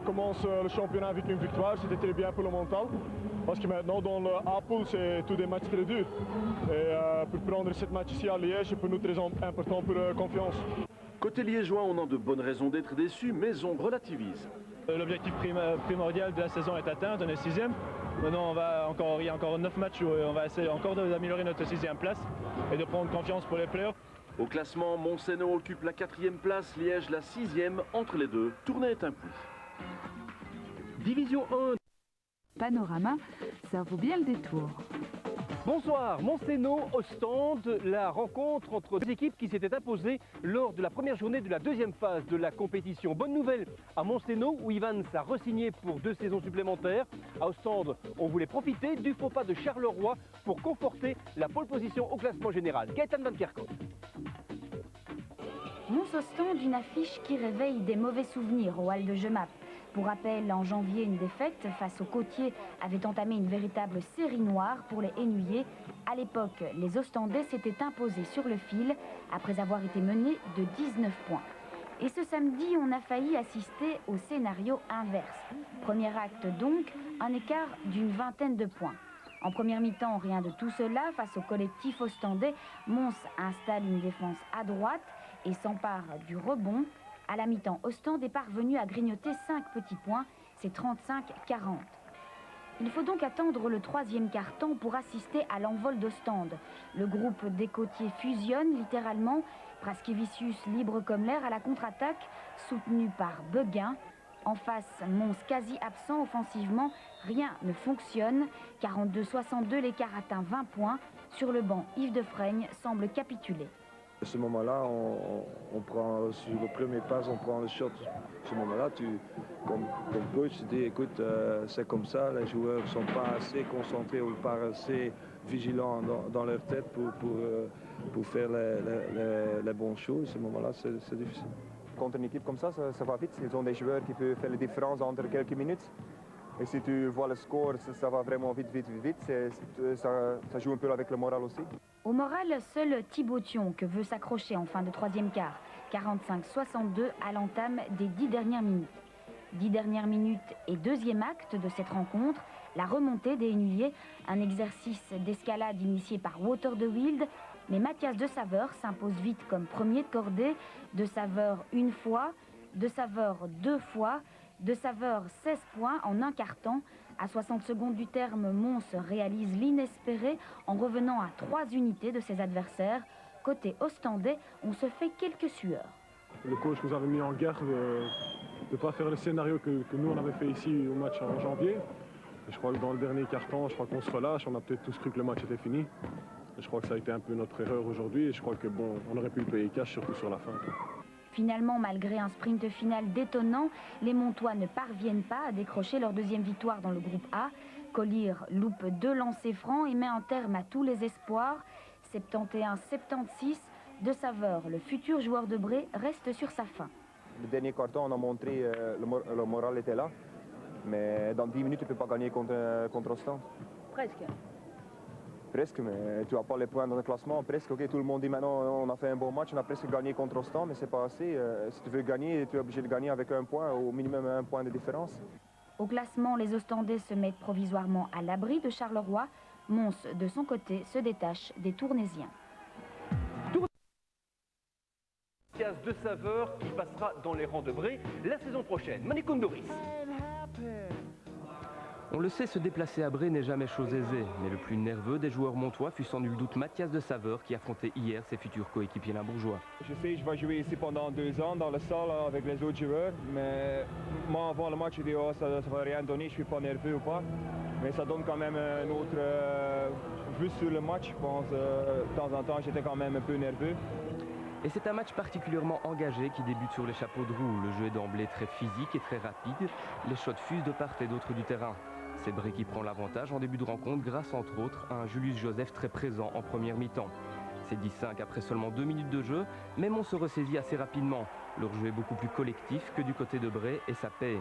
commence le championnat avec une victoire, c'était très bien pour le mental. Parce que maintenant dans le A-Pool, c'est tous des matchs très durs. Et pour prendre ce match ici à Liège, c'est pour nous très important pour confiance. Côté liégeois, on a de bonnes raisons d'être déçus, mais on relativise. L'objectif primordial de la saison est atteint, on est 6e. Maintenant, il y a encore 9 matchs où on va essayer encore d'améliorer notre 6e place et de prendre confiance pour les playoffs. Au classement, Montseno occupe la 4e place, Liège la 6e. Entre les deux, tournée est un puits. Division 1. Panorama, ça vaut bien le détour. Bonsoir, Montseno, Ostende, la rencontre entre deux équipes qui s'étaient imposées lors de la première journée de la deuxième phase de la compétition. Bonne nouvelle à Montseno où Ivans a re-signé pour 2 saisons supplémentaires. À Ostende, on voulait profiter du faux pas de Charleroi pour conforter la pole position au classement général. Gaëtan Van Kerkhove. Mons-Ostende, une affiche qui réveille des mauvais souvenirs au hall de Jemap. Pour rappel, en janvier, une défaite face aux Côtiers avait entamé une véritable série noire pour les Hainuyers. À l'époque, les Ostendais s'étaient imposés sur le fil après avoir été menés de 19 points. Et ce samedi, on a failli assister au scénario inverse. Premier acte donc, un écart d'une vingtaine de points. En première mi-temps, rien de tout cela. Face au collectif ostendais, Mons installe une défense à droite et s'empare du rebond. À la mi-temps, Ostende est parvenu à grignoter 5 petits points, c'est 35-40. Il faut donc attendre le 3e quart-temps pour assister à l'envol d'Ostende. Le groupe des Côtiers fusionne littéralement, Praskevicius libre comme l'air à la contre-attaque, soutenu par Beguin. En face, Mons quasi absent offensivement, rien ne fonctionne. 42-62, l'écart atteint 20 points. Sur le banc, Yves Defraigne semble capituler. À ce moment-là, on prend sur le premier passe, on prend le shot. À ce moment-là, comme coach, tu dis, écoute, c'est comme ça, les joueurs ne sont pas assez concentrés ou pas assez vigilants dans leur tête pour faire les bonnes choses. À ce moment-là, c'est difficile. Contre une équipe comme ça va vite. Ils ont des joueurs qui peuvent faire la différence entre quelques minutes. Et si tu vois le score, ça va vraiment vite. Ça joue un peu avec le moral aussi. Au moral, seul Thibaut Thion que veut s'accrocher en fin de 3e quart. 45-62 à l'entame des 10 dernières minutes. 10 dernières minutes et 2e acte de cette rencontre, la remontée des Hainuyers, un exercice d'escalade initié par Wouter de Wilde. Mais Mathias De Saveur s'impose vite comme premier de cordée. De Saveur une fois, De Saveur 2 fois, De Saveur 16 points en un quart-temps. À 60 secondes du terme, Mons réalise l'inespéré en revenant à 3 unités de ses adversaires. Côté ostendais, on se fait quelques sueurs. Le coach nous avait mis en garde de ne pas faire le scénario que nous on avait fait ici au match en janvier. Et je crois que dans le dernier quart-temps, je crois qu'on se relâche, on a peut-être tous cru que le match était fini. Et je crois que ça a été un peu notre erreur aujourd'hui et je crois que bon, on aurait pu le payer cash, surtout sur la fin. Finalement, malgré un sprint final détonnant, les Montois ne parviennent pas à décrocher leur 2e victoire dans le groupe A. Collier loupe 2 lancers francs et met un terme à tous les espoirs. 71-76, De Saveur, le futur joueur de Bray, reste sur sa faim. Le dernier quart-temps, on a montré le moral était là. Mais dans 10 minutes, tu ne peux pas gagner contre Ostende. Presque. Presque, mais tu n'as pas les points dans le classement. Presque, ok, tout le monde dit maintenant on a fait un bon match, on a presque gagné contre Ostende, mais c'est pas assez. Si tu veux gagner, tu es obligé de gagner avec un point, au minimum 1 point de différence. Au classement, les Ostendais se mettent provisoirement à l'abri de Charleroi. Mons, de son côté, se détache des Tournaisiens. Mathias De Saveur qui passera dans les rangs de Bray la saison prochaine. Manékoun Doris. On le sait, se déplacer à Bray n'est jamais chose aisée, mais le plus nerveux des joueurs montois fut sans nul doute Mathias De Saveur qui affrontait hier ses futurs coéquipiers limbourgeois. Je sais, je vais jouer ici pendant 2 ans dans la salle avec les autres joueurs, mais moi avant le match je dis oh, ça ne va rien donner, je suis pas nerveux ou pas, mais ça donne quand même un autre vue sur le match. Je pense de temps en temps j'étais quand même un peu nerveux. Et c'est un match particulièrement engagé qui débute sur les chapeaux de roue. Le jeu est d'emblée très physique et très rapide, les shots fusent de part et d'autre du terrain. C'est Bray qui prend l'avantage en début de rencontre grâce entre autres à un Julius Joseph très présent en première mi-temps. C'est 10-5 après seulement 2 minutes de jeu, mais on se ressaisit assez rapidement. Leur jeu est beaucoup plus collectif que du côté de Bray et ça paie.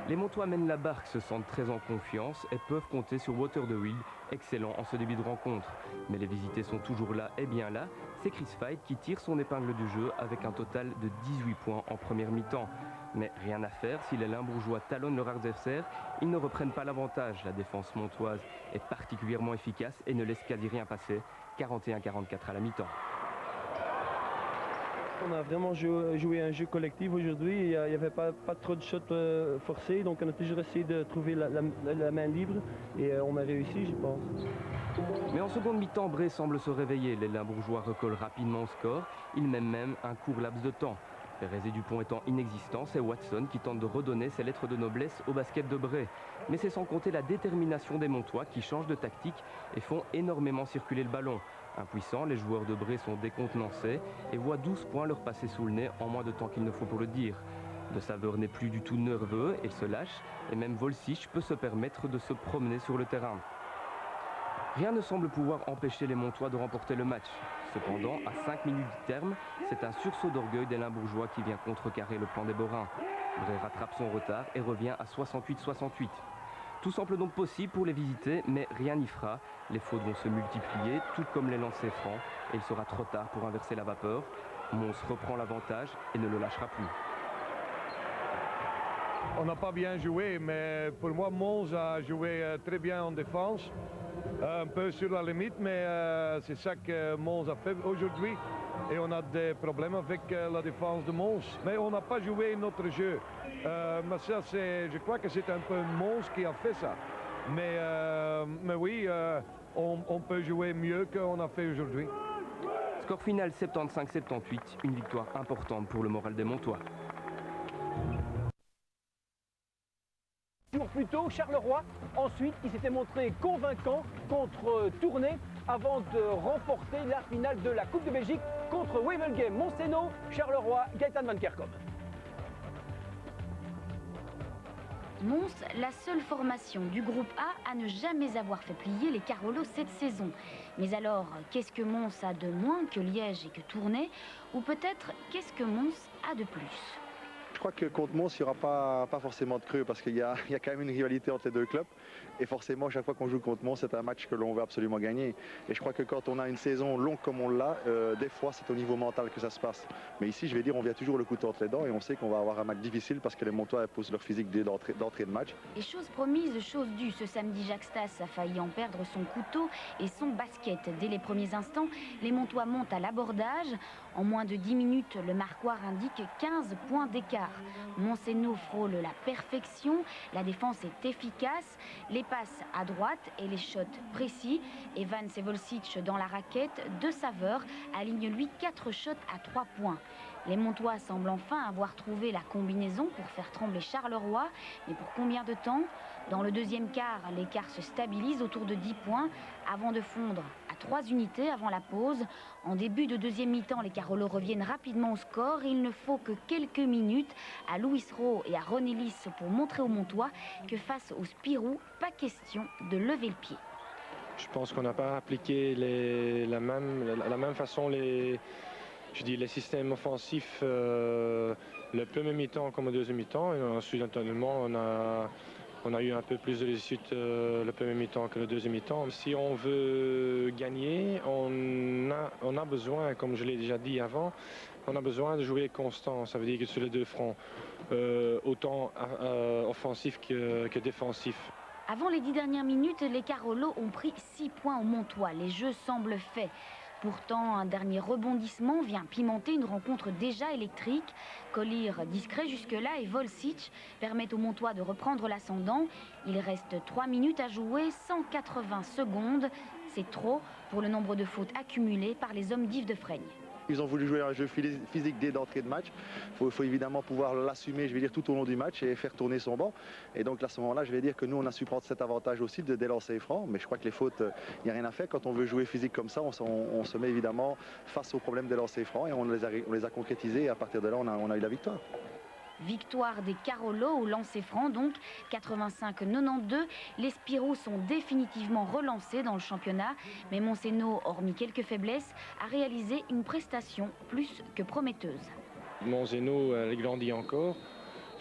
Les Montois mènent la barque, se sentent très en confiance et peuvent compter sur Water de Wild, excellent en ce début de rencontre. Mais les visités sont toujours là et bien là. C'est Chris Fight qui tire son épingle du jeu avec un total de 18 points en première mi-temps. Mais rien à faire, si les Limbourgeois talonnent leur adversaire, ils ne reprennent pas l'avantage. La défense montoise est particulièrement efficace et ne laisse quasi rien passer. 41-44 à la mi-temps. On a vraiment joué un jeu collectif aujourd'hui. Il n'y avait pas trop de shots forcés, donc on a toujours essayé de trouver la main libre et on a réussi, je pense. Mais en seconde mi-temps, Bray semble se réveiller. Les Limbourgeois recollent rapidement au score. Ils mènent même un court laps de temps. Pérez et Dupont étant inexistants, c'est Watson qui tente de redonner ses lettres de noblesse au basket de Bray. Mais c'est sans compter la détermination des Montois qui changent de tactique et font énormément circuler le ballon. Impuissants, les joueurs de Bray sont décontenancés et voient 12 points leur passer sous le nez en moins de temps qu'il ne faut pour le dire. De Saveur n'est plus du tout nerveux et se lâche, et même Volcic peut se permettre de se promener sur le terrain. Rien ne semble pouvoir empêcher les Montois de remporter le match. Cependant, à 5 minutes du terme, c'est un sursaut d'orgueil des Limbourgeois qui vient contrecarrer le plan des Borins. Bray rattrape son retard et revient à 68-68. Tout semble donc possible pour les visités, mais rien n'y fera. Les fautes vont se multiplier, tout comme les lancers francs, et il sera trop tard pour inverser la vapeur. Mons reprend l'avantage et ne le lâchera plus. On n'a pas bien joué, mais pour moi, Mons a joué très bien en défense. Un peu sur la limite, mais c'est ça que Mons a fait aujourd'hui. Et on a des problèmes avec la défense de Mons. Mais on n'a pas joué notre jeu. Mais ça, je crois que c'est un peu Mons qui a fait ça. Mais oui, on peut jouer mieux qu'on a fait aujourd'hui. Score final 75-78, une victoire importante pour le moral des Montois. Plus tôt, Charleroi, ensuite, il s'était montré convaincant contre Tournai avant de remporter la finale de la Coupe de Belgique contre Wevelgem. Montseno, Charleroi, Gaëtan Van Kerkhove. Mons, la seule formation du groupe A à ne jamais avoir fait plier les Carolo cette saison. Mais alors, qu'est-ce que Mons a de moins que Liège et que Tournai? Ou peut-être, qu'est-ce que Mons a de plus? Je crois que contre Mons, il n'y aura pas forcément de creux parce qu'il y a quand même une rivalité entre les deux clubs. Et forcément, chaque fois qu'on joue contre Mons, c'est un match que l'on veut absolument gagner. Et je crois que quand on a une saison longue comme on l'a, des fois, c'est au niveau mental que ça se passe. Mais ici, je vais dire, on vient toujours le couteau entre les dents et on sait qu'on va avoir un match difficile parce que les Montois posent leur physique d'entrée de match. Et chose promise, chose due, ce samedi, Jacques Stas a failli en perdre son couteau et son basket. Dès les premiers instants, les Montois montent à l'abordage. En moins de 10 minutes, le marquoir indique 15 points d'écart. Montseno frôle la perfection, la défense est efficace, les passes à droite et les shots précis. Evans et Volcic dans la raquette, De Saveur aligne lui 4 shots à 3 points. Les Montois semblent enfin avoir trouvé la combinaison pour faire trembler Charleroi, mais pour combien de temps? Dans le deuxième quart, l'écart se stabilise autour de 10 points avant de fondre à 3 unités avant la pause. En début de deuxième mi-temps, les Carolo reviennent rapidement au score. Il ne faut que quelques minutes à Louis Rowe et à René Lys pour montrer aux Montois que face aux Spirou, pas question de lever le pied. Je pense qu'on n'a pas appliqué la même façon les systèmes offensifs le premier mi-temps comme au deuxième mi-temps. Et ensuite, naturellement, on a eu un peu plus de réussite le premier mi-temps que le deuxième mi-temps. Si on veut gagner, on a besoin, comme je l'ai déjà dit avant, on a besoin de jouer constant. Ça veut dire que sur les deux fronts, autant offensif que défensif. Avant les 10 dernières minutes, les Carolo ont pris 6 points aux Montois. Les jeux semblent faits. Pourtant, un dernier rebondissement vient pimenter une rencontre déjà électrique. Collier, discret jusque-là, et Volcic permettent aux Montois de reprendre l'ascendant. Il reste 3 minutes à jouer, 180 secondes. C'est trop pour le nombre de fautes accumulées par les hommes d'Yves Defraigne. Ils ont voulu jouer un jeu physique dès d'entrée de match. Il faut évidemment pouvoir l'assumer, je vais dire, tout au long du match et faire tourner son banc. Et donc à ce moment-là, je vais dire que nous, on a su prendre cet avantage aussi de délancer les francs. Mais je crois que les fautes, il n'y a rien à faire. Quand on veut jouer physique comme ça, on se met évidemment face au problème des lancers francs et on les a concrétisés. Et à partir de là, on a eu la victoire. Victoire des Carolo au lancer franc, donc 85-92. Les Spirou sont définitivement relancés dans le championnat. Mais Montseno, hormis quelques faiblesses, a réalisé une prestation plus que prometteuse. Monzeno elle grandit encore.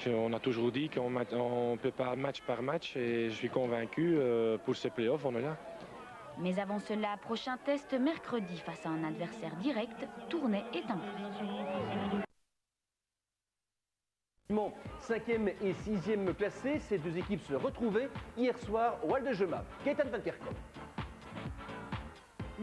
On a toujours dit qu'on ne peut pas match par match et je suis convaincu pour ces playoffs, on est là. Mais avant cela, prochain test mercredi face à un adversaire direct, Tournai est inclus. 5e et 6e classés, ces deux équipes se retrouvaient hier soir au Hall de Jemap. Gaëtan Van Kerkhove.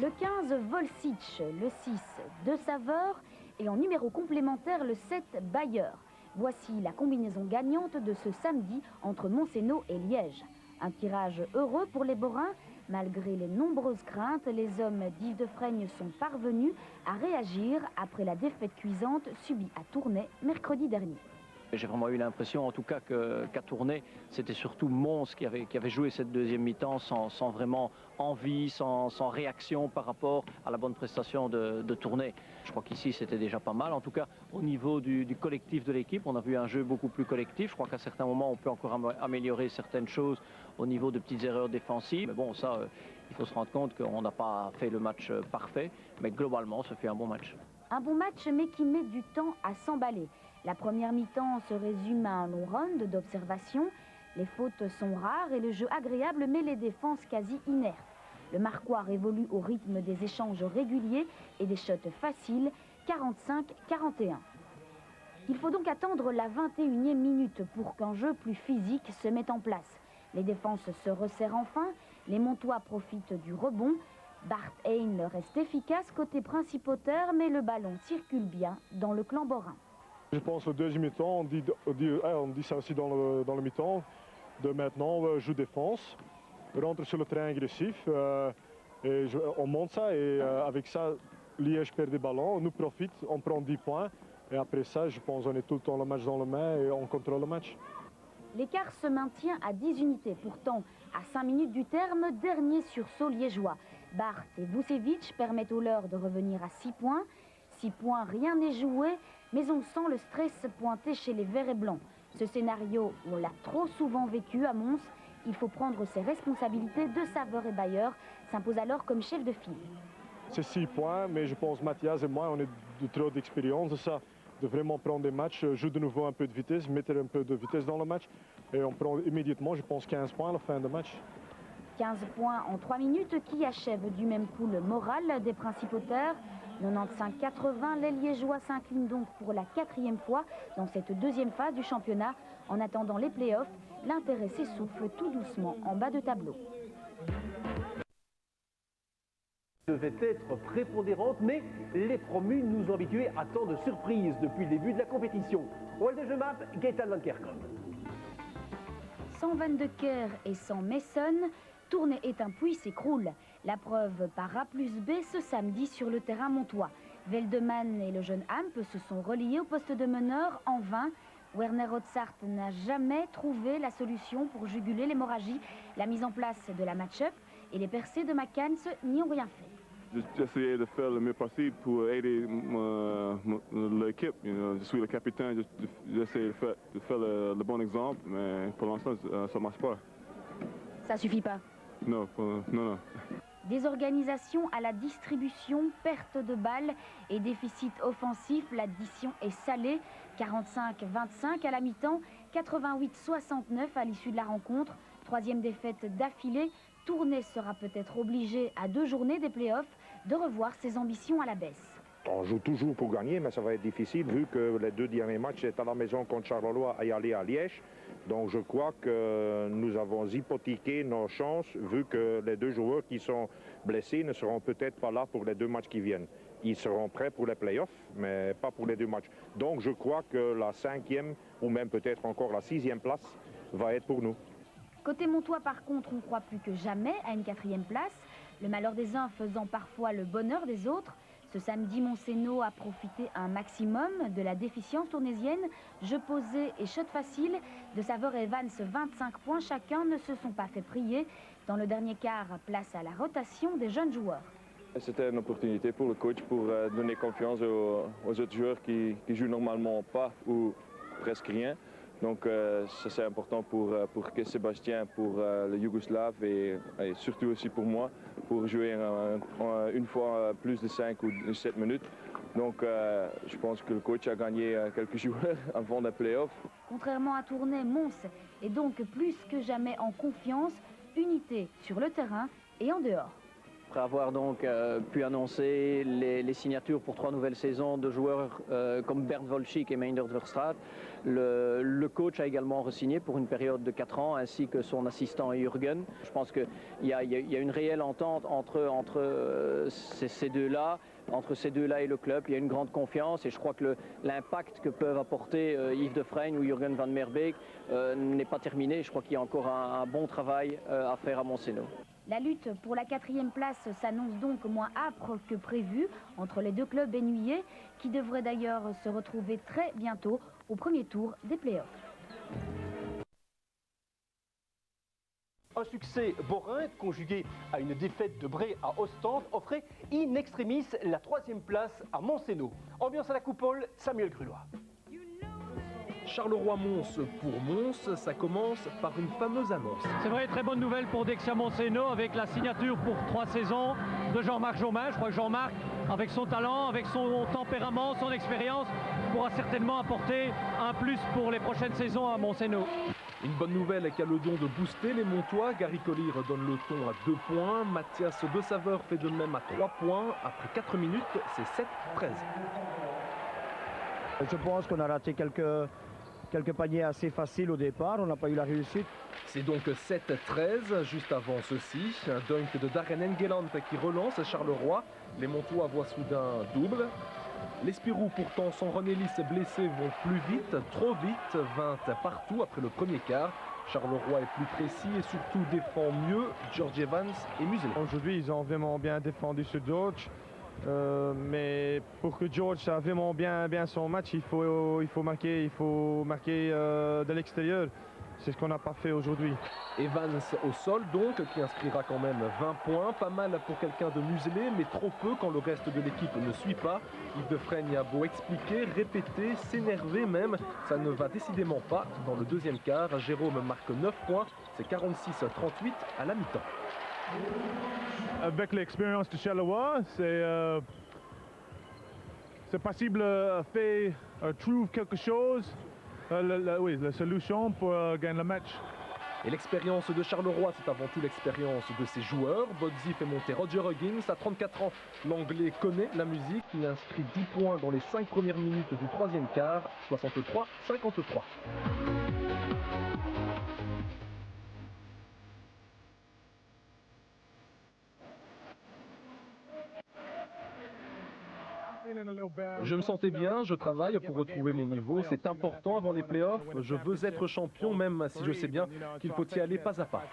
Le 15, Volsic, le 6, De Saveur et en numéro complémentaire, le 7, Bayer. Voici la combinaison gagnante de ce samedi entre Monzeno et Liège. Un tirage heureux pour les Borins. Malgré les nombreuses craintes, les hommes d'Yves Defraigne sont parvenus à réagir après la défaite cuisante subie à Tournai mercredi dernier. J'ai vraiment eu l'impression, en tout cas, qu'à Tournai, c'était surtout Mons qui avait joué cette deuxième mi-temps sans vraiment envie, sans réaction par rapport à la bonne prestation de Tournai. Je crois qu'ici, c'était déjà pas mal. En tout cas, au niveau du collectif de l'équipe, on a vu un jeu beaucoup plus collectif. Je crois qu'à certains moments, on peut encore améliorer certaines choses au niveau de petites erreurs défensives. Mais bon, ça, il faut se rendre compte qu'on n'a pas fait le match parfait. Mais globalement, ça fait un bon match. Un bon match, mais qui met du temps à s'emballer. La première mi-temps se résume à un long round d'observation. Les fautes sont rares et le jeu agréable, mais les défenses quasi inertes. Le Marquois évolue au rythme des échanges réguliers et des shots faciles, 45-41. Il faut donc attendre la 21e minute pour qu'un jeu plus physique se mette en place. Les défenses se resserrent enfin, les Montois profitent du rebond. Bart Hein reste efficace côté principauteur, mais le ballon circule bien dans le clan Borin. Je pense le deuxième mi-temps, on dit ça aussi dans le mi-temps, de maintenant joue défense, rentre sur le terrain agressif, et on monte ça et avec ça, Liège perd des ballons, on nous profite, on prend 10 points et après ça, je pense qu'on est tout le temps le match dans le main et on contrôle le match. L'écart se maintient à 10 unités, pourtant à 5 minutes du terme, dernier sursaut liégeois. Bart et Vucevic permettent aux leurs de revenir à 6 points. 6 points, rien n'est joué, mais on sent le stress pointer chez les Verts et Blancs. Ce scénario, on l'a trop souvent vécu à Mons. Il faut prendre ses responsabilités. De Saveur et Bayer s'imposent alors comme chef de file. C'est 6 points, mais je pense Mathias et moi, on a de trop d'expérience de ça, de vraiment prendre des matchs, jouer de nouveau un peu de vitesse, mettre un peu de vitesse dans le match. Et on prend immédiatement, je pense, 15 points à la fin du match. 15 points en 3 minutes qui achèvent du même coup le moral des principauteurs. 95-80, les Liégeois s'inclinent donc pour la 4e fois dans cette deuxième phase du championnat. En attendant les playoffs, l'intérêt s'essouffle tout doucement en bas de tableau. Devait être prépondérante, mais les promus nous ont habitués à tant de surprises depuis le début de la compétition. Au Hall de Jemap, Gaëtan Van Kerkhove. Sans Van de Kerr et sans Mason, Tournai est un puits s'écroule. La preuve par A plus B ce samedi sur le terrain montois. Veldeman et le jeune Amp se sont reliés au poste de meneur en vain. Werner Otzart n'a jamais trouvé la solution pour juguler l'hémorragie. La mise en place de la match-up et les percées de McCann n'y ont rien fait. J'essayais de faire le mieux possible pour aider l'équipe. Je suis le capitaine, j'essaie de faire le bon exemple, mais pour l'instant, ça ne marche pas. Ça suffit pas? Non, non. Désorganisation à la distribution, perte de balles et déficit offensif. L'addition est salée. 45-25 à la mi-temps, 88-69 à l'issue de la rencontre. 3e défaite d'affilée. Tournai sera peut-être obligé à 2 journées des playoffs de revoir ses ambitions à la baisse. On joue toujours pour gagner, mais ça va être difficile vu que les 2 derniers matchs est à la maison contre Charleroi et aller à Liège. Donc je crois que nous avons hypothéqué nos chances vu que les 2 joueurs qui sont blessés ne seront peut-être pas là pour les 2 matchs qui viennent. Ils seront prêts pour les playoffs, mais pas pour les 2 matchs. Donc je crois que la 5e ou même peut-être encore la 6e place va être pour nous. Côté montois, par contre, on croit plus que jamais à une 4e place. Le malheur des uns faisant parfois le bonheur des autres. Ce samedi, Monzeno a profité un maximum de la déficience tournaisienne. Jeu posé et shot facile. De Saveur et Evans, 25 points chacun, ne se sont pas fait prier. Dans le dernier quart, place à la rotation des jeunes joueurs. C'était une opportunité pour le coach pour donner confiance aux autres joueurs qui jouent normalement pas ou presque rien. Donc ça c'est important pour Sébastien, pour le Yougoslave et surtout aussi pour moi, pour jouer une fois plus de 5 ou 7 minutes. Donc je pense que le coach a gagné quelques joueurs avant les playoffs. Contrairement à Tournai, Mons est donc plus que jamais en confiance, unité sur le terrain et en dehors. Après avoir donc pu annoncer les signatures pour 3 nouvelles saisons de joueurs comme Bernd Wolczyk et Meindert Verstraat, le coach a également re-signé pour une période de 4 ans, ainsi que son assistant Jürgen. Je pense qu'il y a une réelle entente entre ces deux-là. Entre ces deux-là et le club, il y a une grande confiance et je crois que l'impact que peuvent apporter Yves de Vreijn ou Jürgen van Merbeek n'est pas terminé. Je crois qu'il y a encore un bon travail à faire à Montseno. La lutte pour la 4e place s'annonce donc moins âpre que prévu entre les deux clubs bénuyais qui devraient d'ailleurs se retrouver très bientôt au premier tour des playoffs. Un succès borin conjugué à une défaite de Bray à Ostende offrait in extremis la 3e place à Montseno. Ambiance à la coupole, Samuel Grulois. Charleroi-Mons pour Mons, ça commence par une fameuse annonce. C'est vrai, très bonne nouvelle pour Dexia Montseno avec la signature pour 3 saisons de Jean-Marc Jaumin. Je crois que Jean-Marc, avec son talent, avec son tempérament, son expérience, pourra certainement apporter un plus pour les prochaines saisons à Montseno. Une bonne nouvelle qui a le don de booster les Montois. Gary Collier redonne le ton à 2 points. Mathias De Saveur fait de même à 3 points. Après 4 minutes, c'est 7-13. Je pense qu'on a raté quelques paniers assez faciles au départ. On n'a pas eu la réussite. C'est donc 7-13. Juste avant ceci, un dunk de Darren Engeland qui relance Charleroi. Les Montois voient soudain double. Les Spirou, pourtant sans René Lys blessé, vont plus vite, trop vite, 20 partout après le premier quart. Charleroi est plus précis et surtout défend mieux George Evans et Muselet. Aujourd'hui, ils ont vraiment bien défendu sur George. Mais pour que George a vraiment bien son match, il faut marquer de l'extérieur. C'est ce qu'on n'a pas fait aujourd'hui. Evans au sol donc, qui inscrira quand même 20 points. Pas mal pour quelqu'un de muselé, mais trop peu quand le reste de l'équipe ne suit pas. Yves de Vreijn a beau expliquer, répéter, s'énerver même, ça ne va décidément pas. Dans le deuxième quart, Jérôme marque 9 points. C'est 46-38 à la mi-temps. Avec l'expérience de Charleroi, c'est possible de faire trouver quelque chose. La solution pour gagner le match. Et l'expérience de Charleroi, c'est avant tout l'expérience de ses joueurs. Bodzi fait monter Roger Huggins, à 34 ans. L'Anglais connaît la musique, il inscrit 10 points dans les 5 premières minutes du troisième quart, 63-53. Je me sentais bien, je travaille pour retrouver mon niveau, c'est important avant les playoffs, je veux être champion même si je sais bien qu'il faut y aller pas à pas.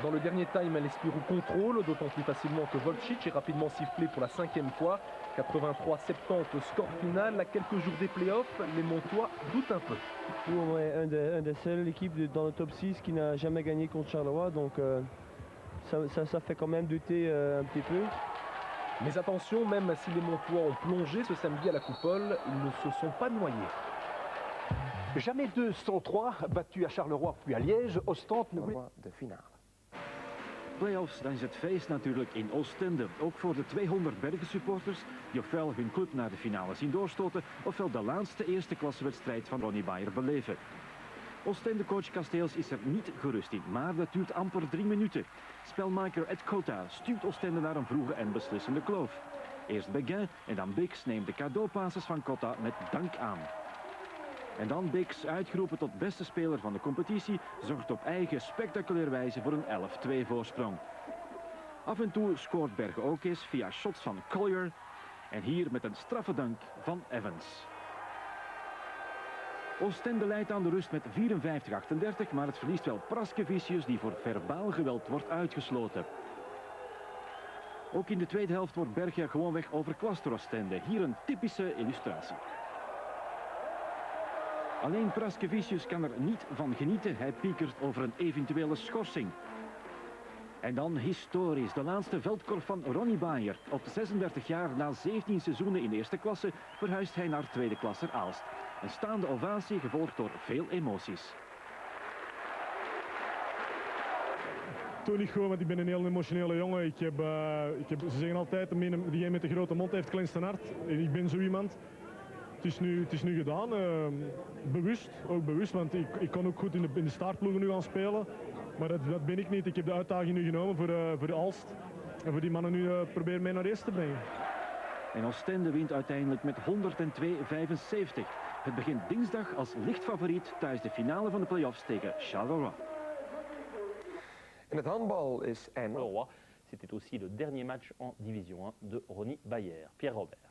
Dans le dernier time, les Spirou contrôle, d'autant plus facilement que Wolczyk est rapidement sifflé pour la 5e fois. 83-70 score final, à quelques jours des playoffs, les Montois doutent un peu. On est un des seules équipes dans le top 6 qui n'a jamais gagné contre Charleroi, donc ça fait quand même douter un petit peu. Mais attention, même si les Montois ont plongé ce samedi à la coupole, ils ne se sont pas noyés. Jamais 203 battus à Charleroi puis à Liège, Ostende de finale. Playoffs, dan is het feest natuurlijk in Oostende. Ook voor de 200 Bergen-supporters die ofwel hun club naar de finale zien doorstoten, ofwel de laatste eerste klassewedstrijd van Ronnie Bayer beleven. Oostende-coach Casteels is er niet gerust in, maar dat duurt amper 3 minuten. Spelmaker Ed Cota stuurt Oostende naar een vroege en beslissende kloof. Eerst Beguin en dan Bix neemt de cadeaupasses van Cota met dank aan. En dan Bix, uitgeroepen tot beste speler van de competitie, zorgt op eigen spectaculaire wijze voor een 11-2 voorsprong. Af en toe scoort Bergen ook eens via shots van Collier en hier met een straffe dank van Evans. Oostende leidt aan de rust met 54-38, maar het verliest wel Praskevicius die voor verbaal geweld wordt uitgesloten. Ook in de tweede helft wordt Bergen gewoonweg overklast door Oostende. Hier een typische illustratie. Alleen Praskevicius kan er niet van genieten. Hij piekert over een eventuele schorsing. En dan historisch, de laatste veldkorf van Ronnie Bayer. Op 36 jaar na 17 seizoenen in eerste klasse verhuist hij naar tweede klasse Aalst. Een staande ovatie gevolgd door veel emoties. doe niet gewoon, want ik ben een heel emotionele jongen. Ze zeggen altijd, diegene met de grote mond heeft het kleinste hart. En ik ben zo iemand. Het is nu gedaan. Ook bewust, want ik kon ook goed in de startploegen nu gaan spelen. Maar dat ben ik niet. Ik heb de uitdaging nu genomen voor de Aalst. En voor die mannen nu proberen mij naar eerst te brengen. En Oostende wint uiteindelijk met 102-75. Het begint dinsdag als lichtfavoriet tijdens de finale van de play-offs tegen Charleroi. En het handbal is eindelijk. C'était aussi le dernier match en Division 1 de Ronny Bayer. Pierre Robert.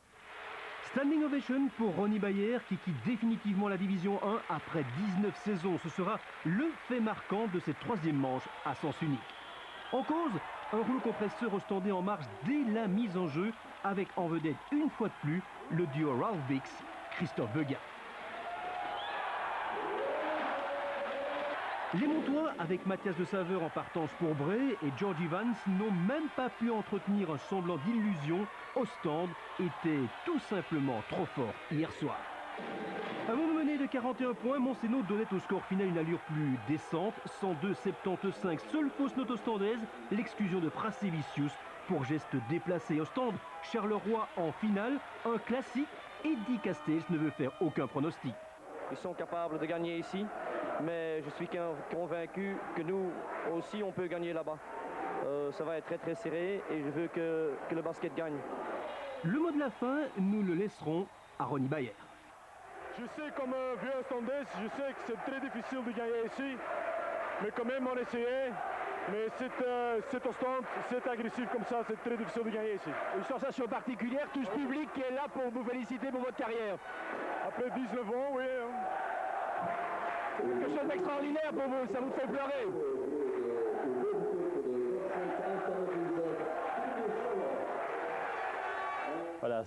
Standing ovation pour Ronny Bayer qui quitte définitivement la Division 1 après 19 saisons. Ce sera le fait marquant de cette troisième manche à sens unique. En cause, un rouleau compresseur ostendé en marche dès la mise en jeu avec en vedette une fois de plus le duo Ralph Bix, Christophe Beguin. Les Montois, avec Mathias de Saveur en partance pour Bray et George Evans, n'ont même pas pu entretenir un semblant d'illusion. Ostende était tout simplement trop fort hier soir. Avant de mener de 41 points, Montseno donnait au score final une allure plus décente, 102-75. Seule fausse note ostendaise, l'exclusion de Prasevicius pour geste déplacé. Ostende, Charleroi en finale, un classique. Eddie Castells ne veut faire aucun pronostic. Ils sont capables de gagner ici, mais je suis convaincu que nous aussi on peut gagner là-bas. Ça va être très serré et je veux que le basket gagne. Le mot de la fin, nous le laisserons à Ronny Bayer. Je sais, comme vieux Ostendais, je sais que c'est très difficile de gagner ici, mais quand même on essayait. Mais c'est Ostende, c'est agressif comme ça, c'est très difficile de gagner ici. Une sensation particulière, tout ce public qui est là pour vous féliciter pour votre carrière. Après 19 ans, oui. Quelque chose d'extraordinaire pour vous, ça vous fait pleurer. Voilà.